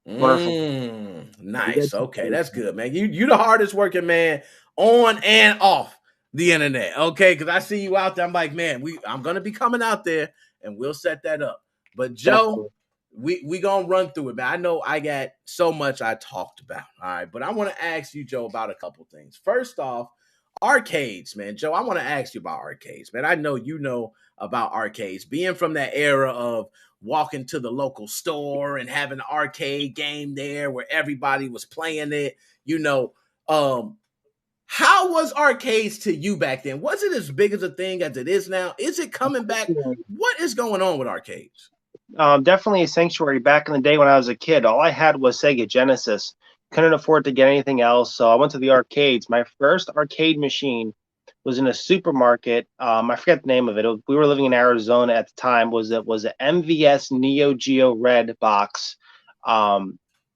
Speaker 7: wonderful.
Speaker 4: Nice. Okay, that's good, man. You the hardest working man on and off the internet. Okay, because I see you out there. I'm like, man, I'm gonna be coming out there and we'll set that up. But Joe, we gonna run through it, man. I know I got so much I talked about. All right, but I want to ask you, Joe, about a couple things. First off, arcades, man. Joe, I want to ask you about arcades, man. I know you know about arcades. Being from that era of walking to the local store and having an arcade game there where everybody was playing it, How was arcades to you back then? Was it as big as a thing as it is now? Is it coming back? What is going on with arcades?
Speaker 7: Definitely a sanctuary. Back in the day when I was a kid, all I had was Sega Genesis. Couldn't afford to get anything else, so I went to the arcades. My first arcade machine was in a supermarket. I forget the name of it. We were living in Arizona at the time. Was an MVS Neo Geo Red box.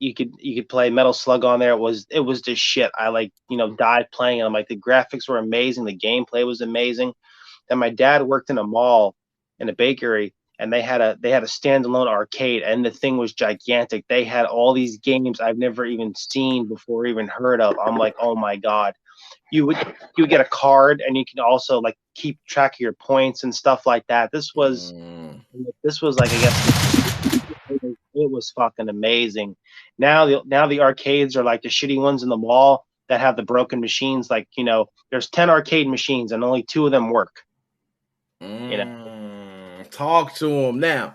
Speaker 7: You could play Metal Slug on there. It was just shit. I died playing it. I'm like, the graphics were amazing, the gameplay was amazing. And my dad worked in a mall, in a bakery, and they had a standalone arcade, and the thing was gigantic. They had all these games I've never even seen before, even heard of. I'm like, oh my god. You would get a card, and you can also like keep track of your points and stuff like that. This was like, I guess it was fucking amazing. Now the arcades are like the shitty ones in the mall that have the broken machines. Like, there's 10 arcade machines and only 2 of them work.
Speaker 4: Talk to them. Now,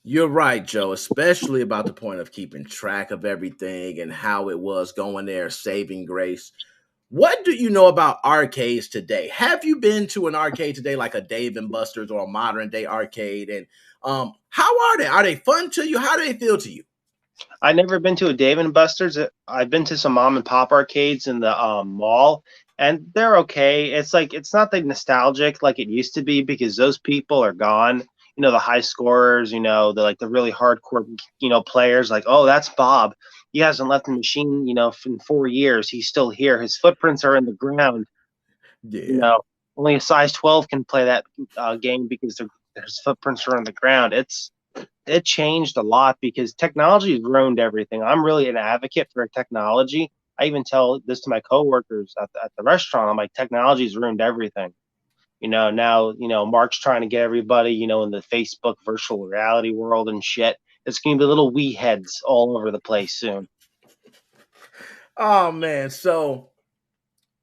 Speaker 4: you're right, Joe, especially about the point of keeping track of everything and how it was going there, saving grace. What do you know about arcades today? Have you been to an arcade today, like a Dave & Buster's or a modern day arcade? And how are they? Are they fun to you? How do they feel to you?
Speaker 7: I've never been to a Dave & Buster's. I've been to some mom and pop arcades in the mall, and they're okay. It's not the nostalgic like it used to be, because those people are gone. The high scorers, the really hardcore, players. Like, oh, that's Bob. He hasn't left the machine, in 4 years. He's still here. His footprints are in the ground.
Speaker 4: Yeah.
Speaker 7: Only a size 12 can play that game because his footprints are on the ground. It changed a lot because technology has ruined everything. I'm really an advocate for technology. I even tell this to my coworkers at the restaurant. I'm like, technology's ruined everything. Now, Mark's trying to get everybody, in the Facebook virtual reality world and shit. It's going to be little wee heads all over the place soon.
Speaker 4: Oh, man. So,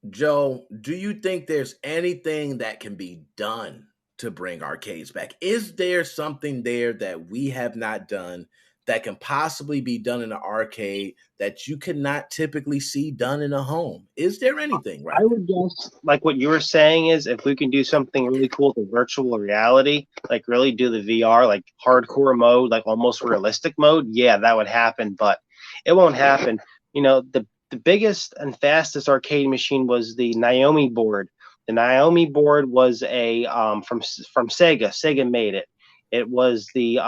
Speaker 4: Joe, do you think there's anything that can be done to bring arcades back? Is there something there that we have not done that can possibly be done in an arcade that you cannot typically see done in a home? Is there anything, right?
Speaker 7: I would guess, like what you were saying, is if we can do something really cool with virtual reality, like really do the VR, like hardcore mode, like almost realistic mode, yeah, that would happen, but it won't happen. The biggest and fastest arcade machine was the Naomi board. The Naomi board was a from Sega. Sega made it. It was the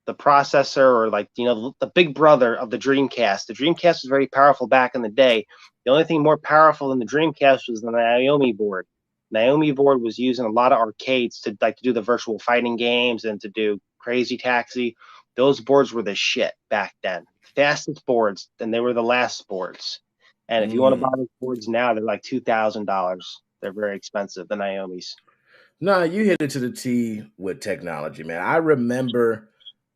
Speaker 7: processor, or the big brother of the Dreamcast. The Dreamcast was very powerful back in the day. The only thing more powerful than the Dreamcast was the Naomi board. Naomi board was used in a lot of arcades to do the virtual fighting games and to do Crazy Taxi. Those boards were the shit back then. Fastest boards, and they were the last boards. And if you want to buy those boards now, they're like $2,000. They're very expensive, the Naomis.
Speaker 4: No, you hit it to the T with technology, man. I remember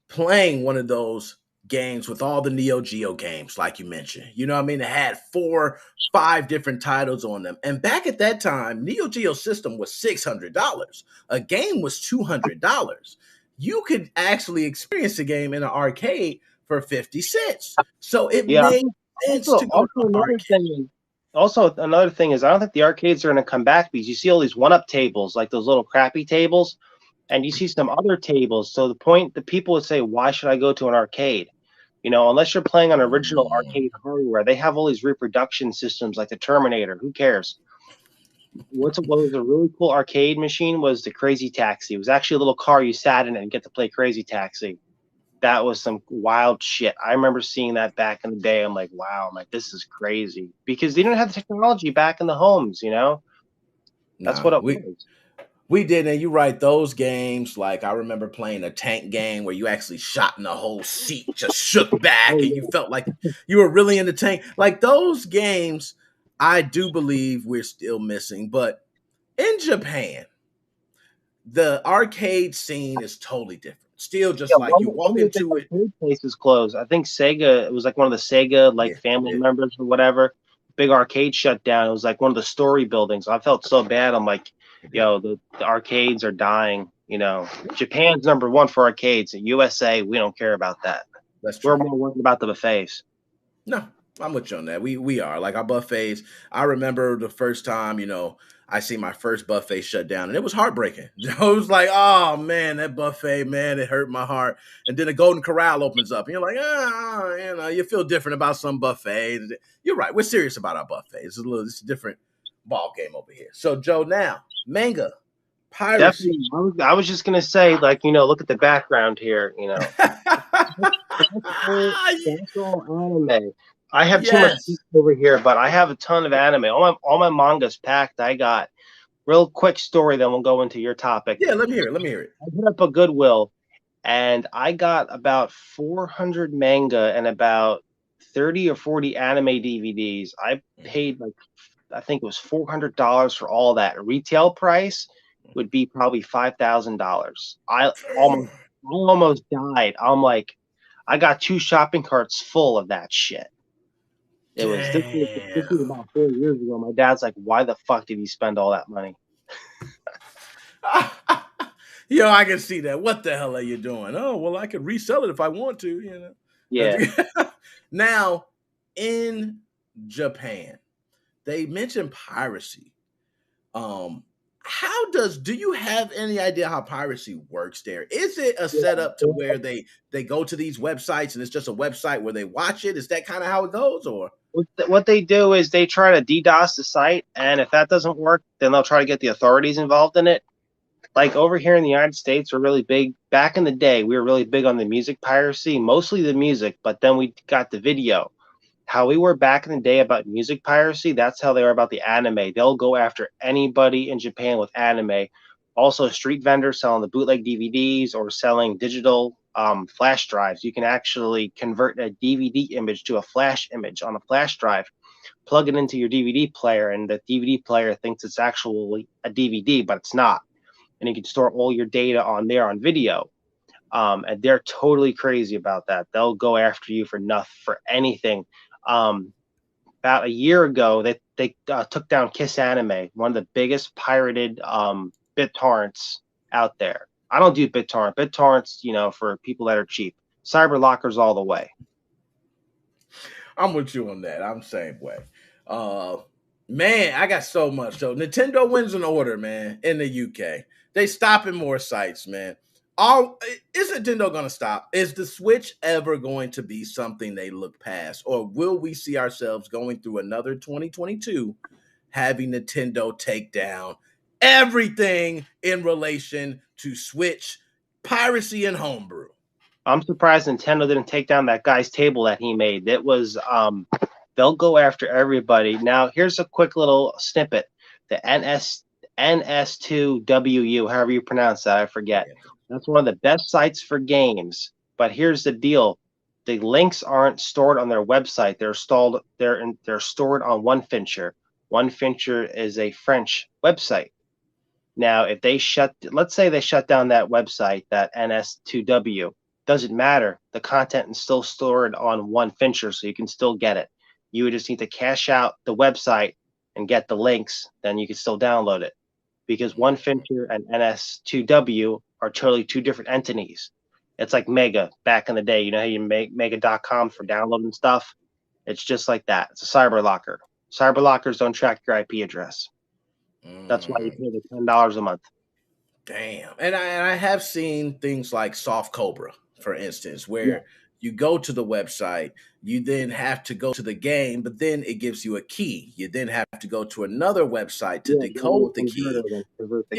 Speaker 4: playing one of those games with all the Neo Geo games, like you mentioned. You know what I mean? It had 4, 5 different titles on them. And back at that time, Neo Geo system was $600. A game was $200. You could actually experience a game in an arcade for 50 cents. So it made sense to go to an arcade.
Speaker 7: Also, another thing is, I don't think the arcades are going to come back, because you see all these one-up tables, like those little crappy tables, and you see some other tables. So the people would say, why should I go to an arcade? Unless you're playing on original arcade hardware, they have all these reproduction systems like the Terminator. Who cares? What was a really cool arcade machine was the Crazy Taxi. It was actually a little car you sat in and get to play Crazy Taxi. That was some wild shit. I remember seeing that back in the day. I'm like, wow, this is crazy, because they didn't have the technology back in the homes, That's what it was.
Speaker 4: We did, and you're right. Those games, like I remember playing a tank game where you actually shot and the whole seat just shook back, and you felt like you were really in the tank. Like those games, I do believe we're still missing. But in Japan, the arcade scene is totally different. Still, just like you walk into it.
Speaker 7: Places closed. I think Sega. It was like one of the Sega family members or whatever. Big arcade shut down. It was like one of the story buildings. I felt so bad. I'm like, the arcades are dying. Japan's number 1 for arcades. In USA, we don't care about that.
Speaker 4: That's true.
Speaker 7: We're more worried about the buffets.
Speaker 4: No, I'm with you on that. We are like our buffets. I remember the first time, I see my first buffet shut down, and it was heartbreaking. It was like, oh man, that buffet, man, it hurt my heart. And then the Golden Corral opens up, and you're like, you feel different about some buffets. You're right. We're serious about our buffets. It's a different ball game over here. So, Joe, now manga, piracy.
Speaker 7: Definitely. I was just gonna say, like, look at the background here. That's all anime. I have too much
Speaker 4: Yes.
Speaker 7: over here, but I have a ton of anime. All my manga's packed. I got real quick story, then we'll go into your topic.
Speaker 4: Yeah, let me hear it.
Speaker 7: I hit up a Goodwill, and I got about 400 manga and about 30 or 40 anime DVDs. I paid I think it was $400 for all that. Retail price would be probably $5,000. I almost died. I'm like, I got 2 shopping carts full of that shit. This was about 4 years ago. My dad's like, why the fuck did he spend all that money?
Speaker 4: I can see that. What the hell are you doing? Oh, well, I could resell it if I want to,
Speaker 7: Yeah.
Speaker 4: Now, in Japan, they mentioned piracy. Do you have any idea how piracy works there? Is it a setup to where they go to these websites and it's just a website where they watch it? Is that kind of how it goes, or?
Speaker 7: What they do is they try to DDoS the site, and if that doesn't work, then they'll try to get the authorities involved in it. Like over here in the United States, we're really big. Back in the day, we were really big on the music piracy, mostly the music, but then we got the video. How we were back in the day about music piracy, that's how they are about the anime. They'll go after anybody in Japan with anime. Also, street vendors selling the bootleg DVDs or selling digital flash drives. You can actually convert a DVD image to a flash image on a flash drive, plug it into your DVD player, and the DVD player thinks it's actually a DVD, but it's not. And you can store all your data on there on video. And they're totally crazy about that. They'll go after you for anything. About a year ago, they took down Kiss Anime, one of the biggest pirated BitTorrents out there. I don't do BitTorrent. BitTorrents, for people that are cheap. Cyber lockers all the way.
Speaker 4: I'm with you on that. I'm the same way. Man, I got so much. So Nintendo wins an order, man, in the UK. They stopping more sites, man. Is Nintendo going to stop? Is the Switch ever going to be something they look past? Or will we see ourselves going through another 2022 having Nintendo take down everything in relation to Switch, piracy, and homebrew?
Speaker 7: I'm surprised Nintendo didn't take down that guy's table that he made. It was, they'll go after everybody. Now, here's a quick little snippet. The NS2WU, however you pronounce that, I forget. That's one of the best sites for games. But here's the deal. The links aren't stored on their website. They're stored on OneFincher. OneFincher is a French website. Now, if let's say they shut down that website, that NS2W, doesn't matter. The content is still stored on OneFincher, so you can still get it. You would just need to cache out the website and get the links, then you can still download it. Because OneFincher and NS2W are totally two different entities. It's like Mega back in the day. You know how you make Mega.com for downloading stuff? It's just like that. It's a cyber locker. Cyber lockers don't track your IP address. That's why you pay the $10 a month.
Speaker 4: Damn. And I have seen things like Soft Cobra, for instance, where you go to the website, you then have to go to the game, but then it gives you a key. You then have to go to another website to decode the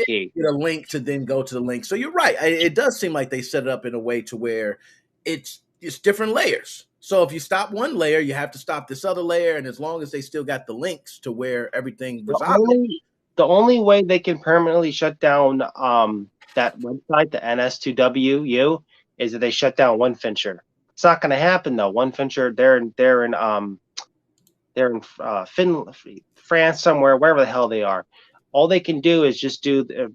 Speaker 4: key. Get a link to then go to the link. So you're right. It does seem like they set it up in a way to where it's different layers. So if you stop one layer, you have to stop this other layer. And as long as they still got the links to where everything resides.
Speaker 7: The only way they can permanently shut down that website, the NS2WU, is that they shut down OneFincher. It's not going to happen though. OneFincher, they're in Finland, France, somewhere, wherever the hell they are. All they can do is just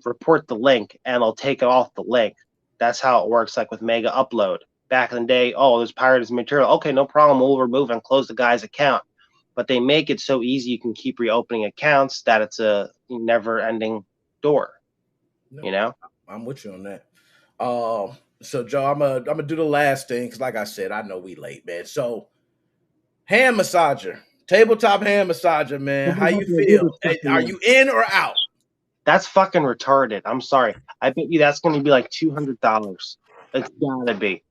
Speaker 7: report the link, and they'll take it off the link. That's how it works. Like with Mega Upload back in the day. Oh, there's pirated material. Okay, no problem. We'll remove and close the guy's account. But they make it so easy you can keep reopening accounts that it's a never-ending door.
Speaker 4: No,
Speaker 7: you know,
Speaker 4: I'm with you on that. So Joe, I'm gonna do the last thing because, like I said, I know we late, man. So Hand massager. Tabletop hand massager, man. How you feel? Hey, are you in or out?
Speaker 7: That's fucking retarded. I'm sorry. I bet you that's going to be like $200. It's gotta be.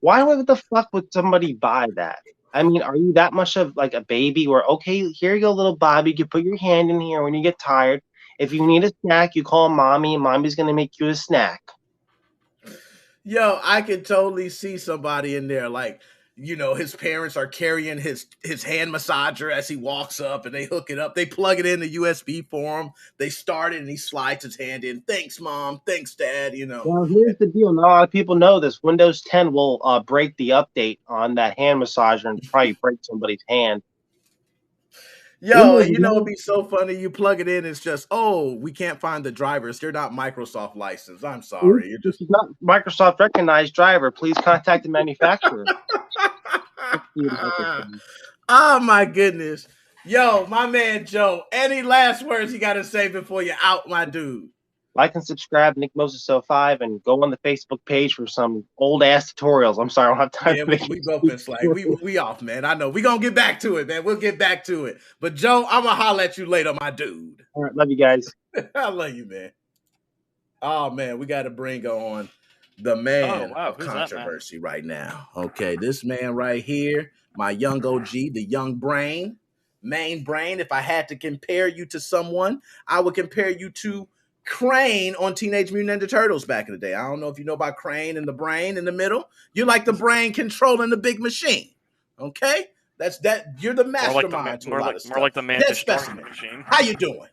Speaker 7: Why the fuck would somebody buy that? I mean, are you that much of like a baby where, okay, here you go, little Bobby, you can put your hand in here when you get tired. If you need a snack, you call mommy, and mommy's going to make you a snack.
Speaker 4: Yo, I can totally see somebody in there, like, you know, his parents are carrying his hand massager as he walks up, and they hook it up. They plug it in the USB for him. They start it, and he slides his hand in. Thanks, Mom. Thanks, Dad. You know.
Speaker 7: Well, here's the deal. Not a lot of people know this. Windows 10 will break the update on that hand massager and probably break somebody's hand.
Speaker 4: Yo, you know, it'd be so funny. You plug it in, it's just, oh, we can't find the drivers. They're not Microsoft licensed. I'm sorry. You're just
Speaker 7: This is not Microsoft recognized driver. Please contact the manufacturer.
Speaker 4: Oh my goodness. Yo, my man Joe, any last words you gotta say before you're out, my dude?
Speaker 7: Like and subscribe, Nickmoses05, and go on the Facebook page for some old ass tutorials. I'm sorry, I don't have time.
Speaker 4: Yeah, we both been slack. We off, man. I know. We gonna get back to it, man. We'll get back to it. But Joe, I'm gonna holler at you later, my dude.
Speaker 7: All right, love you guys.
Speaker 4: I love you, man. Oh man, we gotta bring on the man of controversy right now. Okay, this man right here, my young OG, the young brain, main brain. If I had to compare you to someone, I would compare you to Crane on Teenage Mutant Ninja Turtles back in the day. I don't know if you know about Crane and the brain in the middle. You're like the brain controlling the big machine. Okay? That's that. You're the mastermind.
Speaker 8: More like the man destroying the machine.
Speaker 4: How you doing?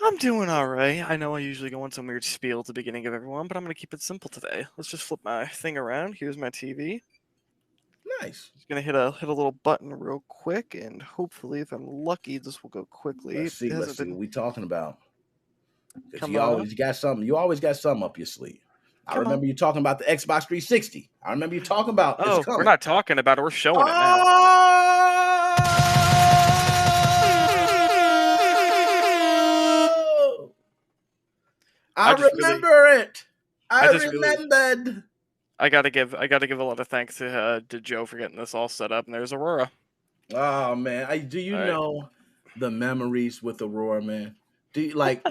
Speaker 8: I'm doing all right. I know I usually go on some weird spiel at the beginning of everyone, but I'm going to keep it simple today. Let's just flip my thing around. Here's my TV.
Speaker 4: Nice.
Speaker 8: Just gonna hit a little button real quick, and hopefully, if I'm lucky, this will go quickly.
Speaker 4: Let's see what we talking about.
Speaker 8: Come
Speaker 4: you
Speaker 8: on.
Speaker 4: always got something. You always got something up your sleeve. I remember you talking about the Xbox 360. I remember you talking about.
Speaker 8: Oh, we're not talking about it. We're showing it now.
Speaker 4: I remember it. I remembered.
Speaker 8: I gotta give a lot of thanks to Joe for getting this all set up. And there's Aurora.
Speaker 4: Oh man, do you know the memories with Aurora, man? Do you like?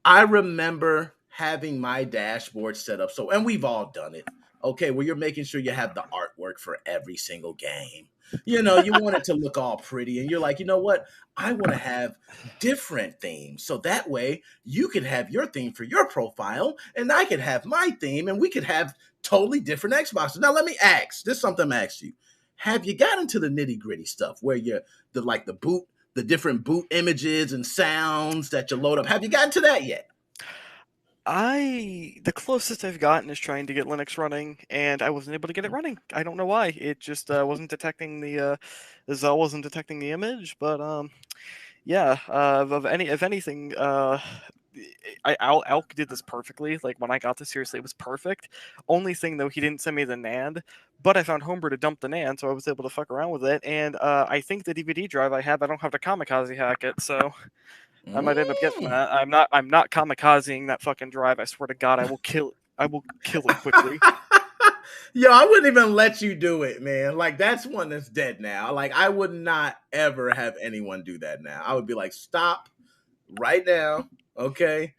Speaker 4: I remember having my dashboard set up. So, and we've all done it. Okay, where you're making sure you have the artwork for every single game. You know, you want it to look all pretty, and you're like, you know what? I want to have different themes. So that way you can have your theme for your profile, and I can have my theme, and we could have totally different Xboxes. Now, let me ask. This is something I'm asking you. Have you gotten into the nitty-gritty stuff where you're the different boot images and sounds that you load up? Have you gotten to that yet?
Speaker 8: The closest I've gotten is trying to get Linux running, and I wasn't able to get it running. I don't know why. It just wasn't detecting the Zell wasn't detecting the image. But yeah. If anything, Alk did this perfectly. Like when I got this, seriously, it was perfect. Only thing though, he didn't send me the NAND, but I found Homebrew to dump the NAND, so I was able to fuck around with it. And I think the DVD drive I have, I don't have to kamikaze hack it, so. I might end up getting that. I'm not kamikazing that fucking drive. I swear to God, I will kill it. I will kill it quickly.
Speaker 4: Yo, I wouldn't even let you do it, man. Like that's one that's dead now. Like I would not ever have anyone do that now. I would be like, stop right now. Okay.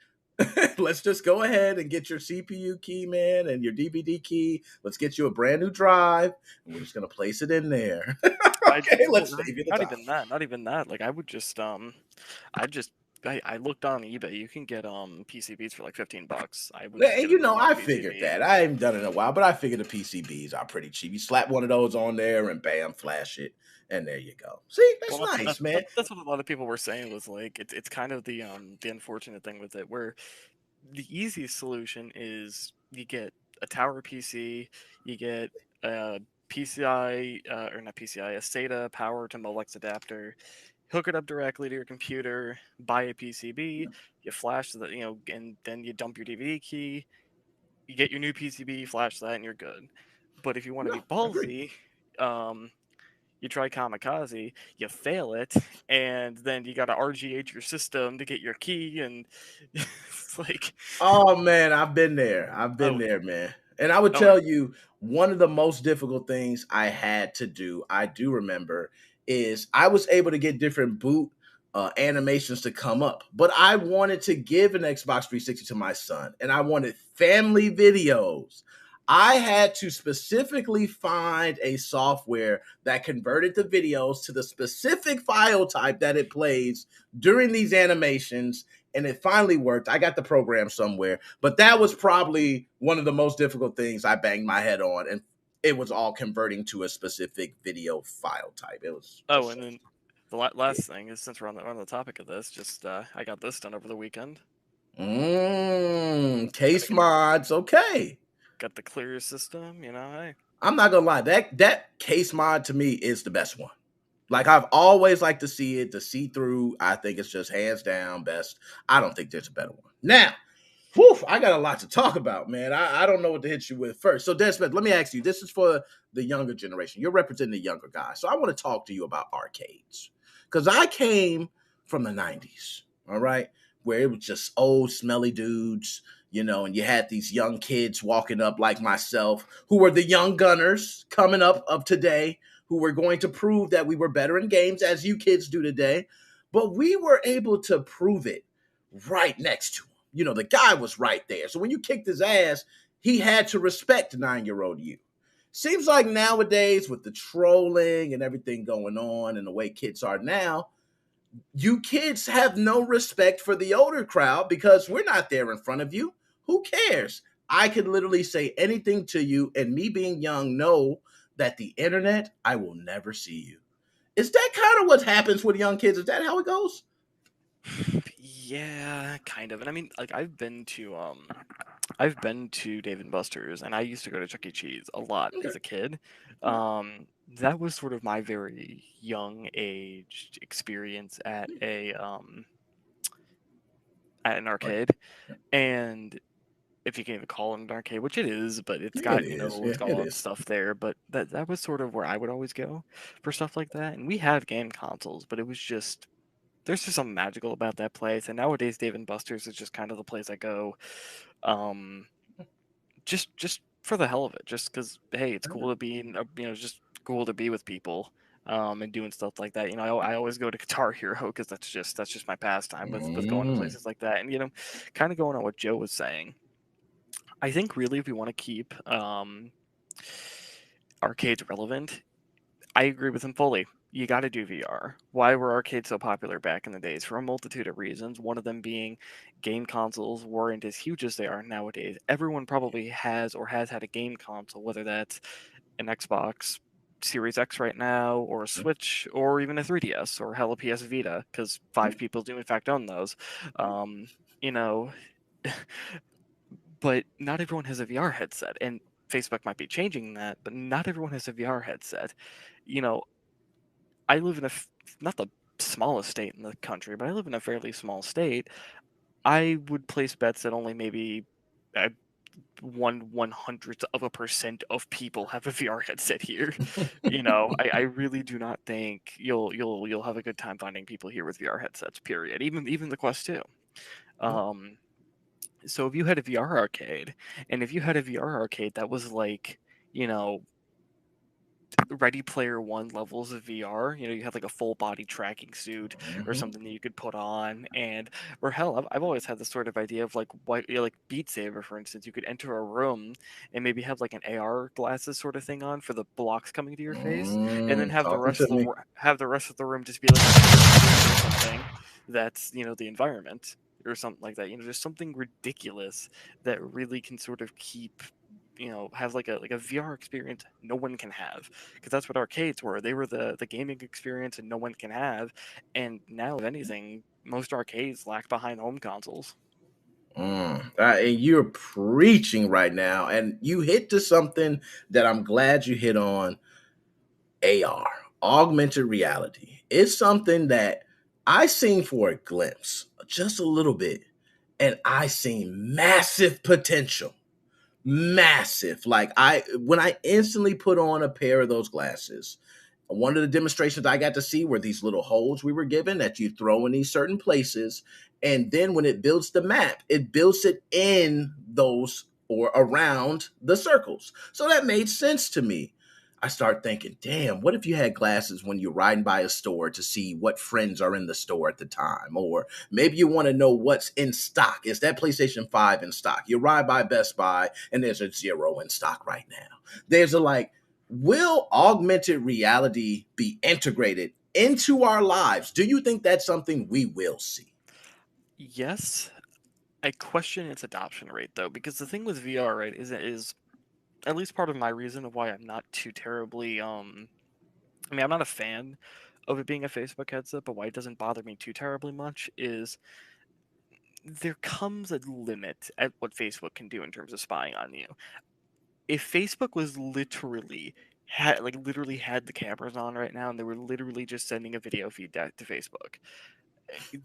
Speaker 4: Let's just go ahead and get your CPU key, man, and your DVD key. Let's get you a brand new drive, and we're just gonna place it in there. Okay, let's save you the time.
Speaker 8: Not even that. Like I would just I looked on eBay. You can get PCBs for like $15.
Speaker 4: I figured that. I haven't done it in a while, but I figured the PCBs are pretty cheap. You slap one of those on there and bam, flash it, and there you go. See, that's nice, man.
Speaker 8: That's what a lot of people were saying was like it's kind of the unfortunate thing with it, where the easiest solution is you get a tower PC, you get a PCI or not PCI, a SATA power to Molex adapter. Hook it up directly to your computer, buy a PCB, you flash that, and then you dump your DVD key, you get your new PCB, flash that, and you're good. But if you want to be ballsy, you try kamikaze, you fail it, and then you got to RGH your system to get your key, and it's like...
Speaker 4: Oh, man, I've been there. I've been there, man. And I would
Speaker 8: Oh,
Speaker 4: tell you, one of the most difficult things I had to do, I do remember, is I was able to get different boot animations to come up, but I wanted to give an Xbox 360 to my son, and I wanted family videos. I had to specifically find a software that converted the videos to the specific file type that it plays during these animations, and it finally worked. I got the program somewhere, but that was probably one of the most difficult things I banged my head on, and it was all converting to a specific video file type. It was
Speaker 8: oh,
Speaker 4: just
Speaker 8: and then the last thing is, since we're on the topic of this, just I got this done over the weekend.
Speaker 4: Case mods. Okay.
Speaker 8: Got the clear system, hey.
Speaker 4: I'm not gonna lie, that case mod to me is the best one. Like, I've always liked to see it, the see-through. I think it's just hands down best. I don't think there's a better one. Now, I got a lot to talk about, man. I don't know what to hit you with first. So, Des Smith, let me ask you. This is for the younger generation. You're representing the younger guys. So I want to talk to you about arcades. Because I came from the 90s, all right, where it was just old, smelly dudes, and you had these young kids walking up like myself, who were the young gunners coming up of today, who were going to prove that we were better in games, as you kids do today. But we were able to prove it right next to him. The guy was right there. So when you kicked his ass, he had to respect 9-year-old you. Seems like nowadays, with the trolling and everything going on and the way kids are now, you kids have no respect for the older crowd because we're not there in front of you. Who cares? I could literally say anything to you, and me being young, know that the internet, I will never see you. Is that kind of what happens with young kids? Is that how it goes?
Speaker 8: Yeah, kind of. And I mean, like, I've been to Dave and Buster's, and I used to go to Chuck E. Cheese a lot as a kid. That was sort of my very young age experience at an arcade. And if you can even call it an arcade, which it is, but it's got it's got all that stuff there. But that was sort of where I would always go for stuff like that. And we had game consoles, but it was just, there's just something magical about that place. And nowadays, Dave and Buster's is just kind of the place I go, just for the hell of it, just because, hey, it's cool to be in, just cool to be with people, and doing stuff like that. I always go to Guitar Hero because that's just my pastime with going to places like that. And kind of going on what Joe was saying, I think really if we want to keep arcades relevant, I agree with him fully. You got to do VR. Why were arcades so popular back in the days? For a multitude of reasons. One of them being game consoles weren't as huge as they are nowadays. Everyone probably has or has had a game console, whether that's an Xbox Series X right now, or a Switch, or even a 3DS, or hell, a PS Vita, because 5 people do in fact own those. But not everyone has a VR headset, and Facebook might be changing that, but not everyone has a VR headset. I live in not the smallest state in the country, but I live in a fairly small state. I would place bets that only maybe 1/100% of people have a VR headset here. I really do not think you'll have a good time finding people here with VR headsets. Period. Even the Quest 2. So if you had a VR arcade, and if you had a VR arcade that was like, Ready Player One levels of VR, you had like a full body tracking suit or something that you could put on, or hell, I've always had this sort of idea of like like Beat Saber, for instance. You could enter a room and maybe have like an AR glasses sort of thing on for the blocks coming to your face, and then have the rest of the room just be like or something that's the environment or something like that. Just something ridiculous that really can sort of keep have like a VR experience no one can have, because that's what arcades were. They were the gaming experience and no one can have. And now, if anything, most arcades lag behind home consoles.
Speaker 4: And you're preaching right now, and you hit to something that I'm glad you hit on. AR, augmented reality. It's something that I seen for a glimpse, just a little bit, and I seen massive potential. Massive. Like, when I instantly put on a pair of those glasses, one of the demonstrations I got to see were these little holes we were given that you throw in these certain places, and then when it builds the map, it builds it in those or around the circles. So that made sense to me. I start thinking, damn, what if you had glasses when you're riding by a store to see what friends are in the store at the time? Or maybe you want to know what's in stock. Is that PlayStation 5 in stock? You ride by Best Buy and there's a 0 in stock right now. There's a like, will augmented reality be integrated into our lives? Do you think that's something we will see?
Speaker 8: Yes. I question its adoption rate though, because the thing with VR, right, is at least part of my reason of why I'm not too terribly I mean, I'm not a fan of it being a Facebook headset, but why it doesn't bother me too terribly much is there comes a limit at what Facebook can do in terms of spying on you. If Facebook was literally had the cameras on right now and they were literally just sending a video feed to Facebook,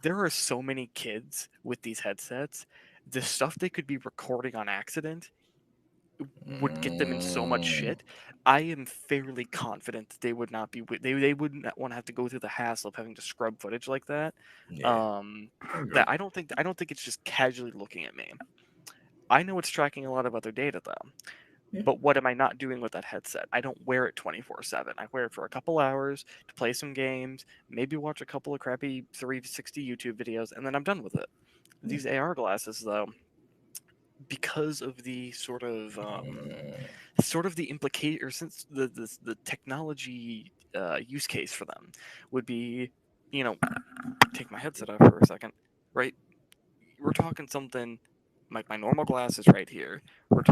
Speaker 8: there are so many kids with these headsets. The stuff they could be recording on accident would get them in so much shit. I am fairly confident that they would not be they would not want to have to go through the hassle of having to scrub footage like that.
Speaker 4: Yeah.
Speaker 8: That I don't think it's just casually looking at me. I know it's tracking a lot of other data though.
Speaker 4: Yeah.
Speaker 8: But what am I not doing with that headset? I don't wear it 24/7. I wear it for a couple hours to play some games, maybe watch a couple of crappy 360 YouTube videos, and then I'm done with it. These AR glasses, though, because of the sort of the implicate, or since the technology use case for them would be, take my headset off for a second, right? We're talking something like my normal glasses right here. We're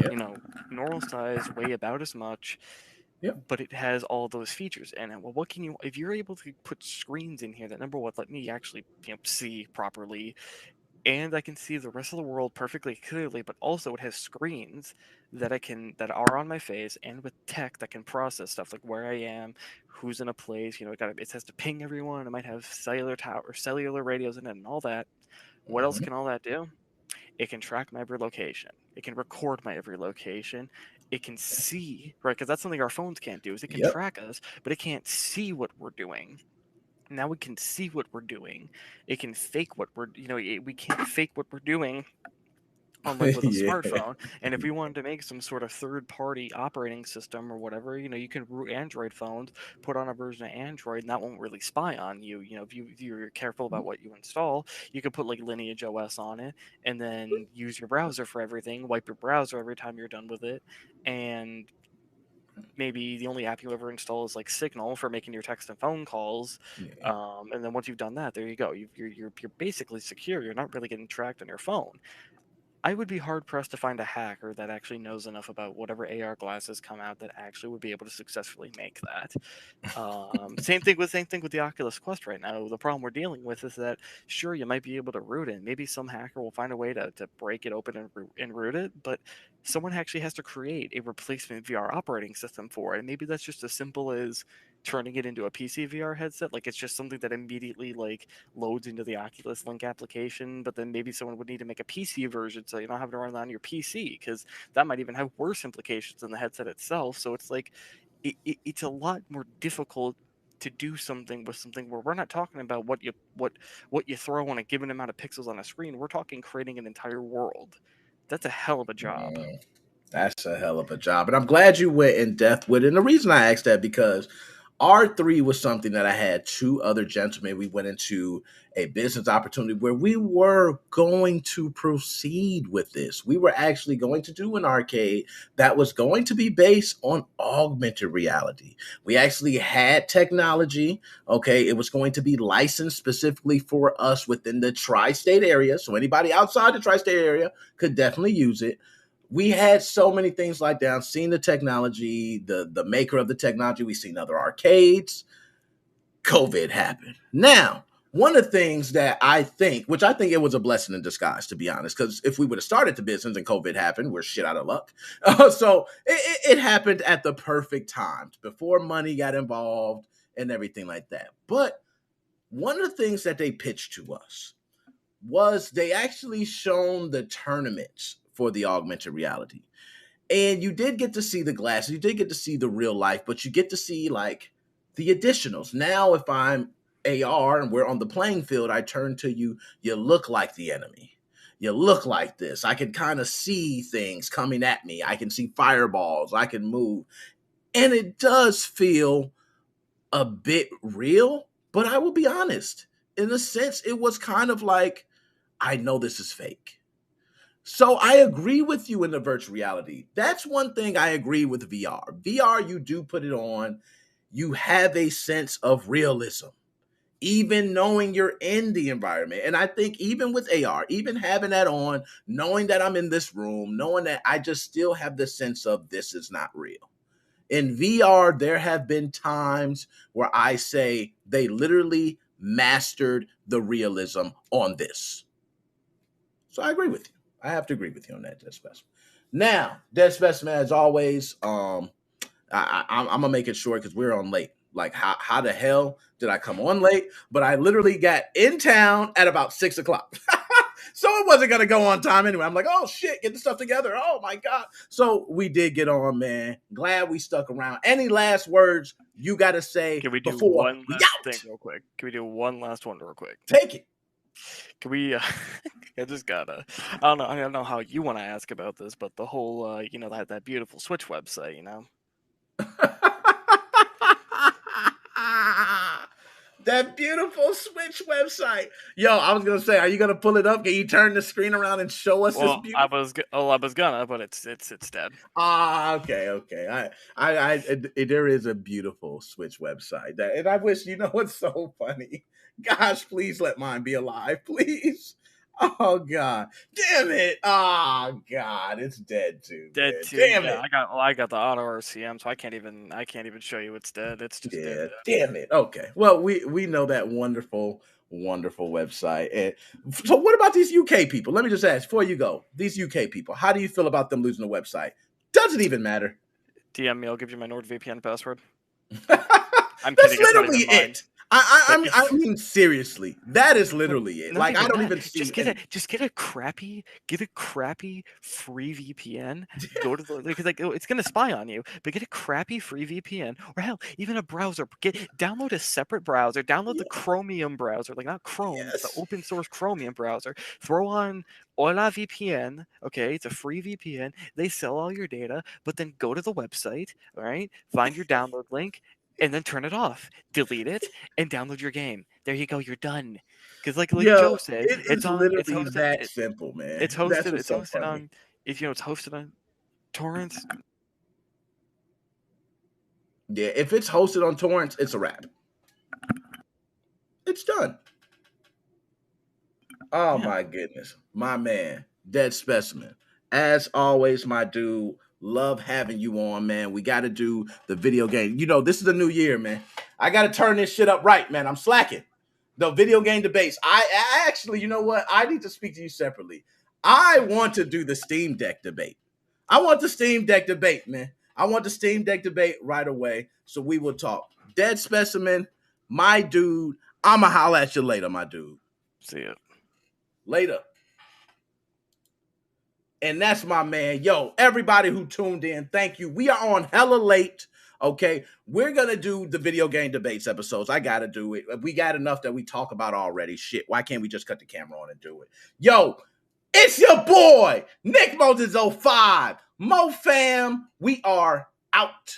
Speaker 8: normal size, weigh about as much.
Speaker 4: Yep.
Speaker 8: But it has all those features. And well, what can you, if you're able to put screens in here that, number one, let me actually see properly, and I can see the rest of the world perfectly clearly, but also it has screens that are on my face, and with tech that can process stuff like where I am, who's in a place, it has to ping everyone, it might have cellular radios in it and all that. What else can all that do? It can track my every location. It can record my every location. It can see, right? Because that's something our phones can't do, is it can track us, but it can't see what we're doing. Now we can see what we're doing. It can fake what we can't fake what we're doing, unlike with a smartphone. And if we wanted to make some sort of third-party operating system or whatever, you can root Android phones, put on a version of Android, and that won't really spy on you. If you're careful about what you install, you could put like Lineage OS on it, and then use your browser for everything. Wipe your browser every time you're done with it, and maybe the only app you ever install is like Signal for making your text and phone calls. And then once you've done that, there you go. You're basically secure. You're not really getting tracked on your phone. I would be hard pressed to find a hacker that actually knows enough about whatever AR glasses come out that actually would be able to successfully make that. Same thing with the Oculus Quest right now. The problem we're dealing with is that sure, you might be able to root it. Maybe some hacker will find a way to break it open and root it, but someone actually has to create a replacement VR operating system for it. And maybe that's just as simple as turning it into a PC VR headset. Like it's just something that immediately like loads into the Oculus Link application, but then maybe someone would need to make a PC version so you don't have to run it on your PC, because that might even have worse implications than the headset itself. So it's like it's a lot more difficult to do something with something where we're not talking about what you throw on a given amount of pixels on a screen. We're talking creating an entire world. That's a hell of a job.
Speaker 4: That's a hell of a job. And I'm glad you went in depth with it. And the reason I asked that, because R3 was something that I had two other gentlemen. We went into a business opportunity where we were going to proceed with this. We were actually going to do an arcade that was going to be based on augmented reality. We actually had technology. Okay. It was going to be licensed specifically for us within the tri-state area. So anybody outside the tri-state area could definitely use it. We had so many things like that. I've seen the technology, the maker of the technology. We've seen other arcades. COVID happened. Now, one of the things that I think it was a blessing in disguise, to be honest, because if we would have started the business and COVID happened, we're shit out of luck. So it happened at the perfect time, before money got involved and everything like that. But one of the things that they pitched to us was they actually shown the tournaments for the augmented reality. And you did get to see the glasses, you did get to see the real life, but you get to see like the additionals. Now, if I'm AR and we're on the playing field, I turn to you, you look like the enemy. you look like this. I can kind of see things coming at me. I can see fireballs. I can move. And it does feel a bit real, but I will be honest. In a sense, it was kind of like, I know this is fake. So I agree with you in the virtual reality. That's one thing I agree with VR. VR, you do put it on, you have a sense of realism, even knowing you're in the environment. And I think even with AR, even having that on, knowing that I'm in this room, knowing that I just still have the sense of this is not real. In VR, there have been times where I say they literally mastered the realism on this. So I agree with you. I have to agree with you on that, Dead Specimen. Now, Dead Specimen, as always, I'm going to make it short because we're on late. Like, how the hell did I come on late? But I literally got in town at about 6 o'clock. So it wasn't going to go on time anyway. I'm like, oh, shit, get the stuff together. Oh, my God. So we did get on, man. Glad we stuck around. Any last words you got to say
Speaker 8: Can we do
Speaker 4: before
Speaker 8: one last thing real quick? Can we do one last one real quick?
Speaker 4: Take it.
Speaker 8: Can we, I just gotta, I don't know how you want to ask about this, but the whole, you know, that beautiful Switch website, you know?
Speaker 4: That beautiful Switch website. Yo, I was gonna say, are you gonna pull it up? Can you turn the screen around and show us this beautiful?
Speaker 8: I was gonna, but it's dead.
Speaker 4: Okay. There is a beautiful Switch website, and I wish, you know what's so funny? Gosh, please let mine be alive, please. Oh God, damn it! Oh God, it's dead too.
Speaker 8: Dead
Speaker 4: man.
Speaker 8: too.
Speaker 4: Damn
Speaker 8: yeah,
Speaker 4: it!
Speaker 8: I got the auto RCM, so I can't even show you it's dead. It's just dead.
Speaker 4: Damn it. Okay. Well, we know that wonderful website. And so, what about these UK people? Let me just ask before you go. These UK people, how do you feel about them losing the website? Does it even matter?
Speaker 8: DM me. I'll give you my NordVPN password.
Speaker 4: I'm That's kidding. Literally it. I mean, seriously, that is literally it. Like, I don't even see
Speaker 8: just get a crappy free VPN. Go to the, because like it's gonna spy on you, but get a crappy free VPN, or hell, even a browser. Download a separate browser. Download the Chromium browser, like not Chrome, the open source Chromium browser. Throw on Hola VPN. Okay, it's a free VPN. They sell all your data, but then go to the website. All right, find your download link. And then turn it off, delete it, and download your game. There you go, you're done. Because like Joe said,
Speaker 4: it's literally that simple, man.
Speaker 8: It's hosted on, if you know, it's hosted on torrents.
Speaker 4: Yeah, if it's hosted on torrents, it's a wrap. It's done. Oh my goodness, my man, Dead Specimen. As always, my dude. Love having you on, man. We got to do the video game. You know, this is a new year, man. I got to turn this shit up right, man. I'm slacking. The video game debates. I actually, you know what? I need to speak to you separately. I want to do the Steam Deck debate. I want the Steam Deck debate, man. I want the Steam Deck debate right away. So we will talk. Dead Specimen, my dude. I'ma holla at you later, my dude.
Speaker 8: See ya.
Speaker 4: Later. And that's my man. Yo, everybody who tuned in, thank you. We are on hella late, okay? We're going to do the video game debates episodes. I got to do it. We got enough that we talk about already. Shit, why can't we just cut the camera on and do it? Yo, it's your boy, Nickmoses05. Mo fam, we are out.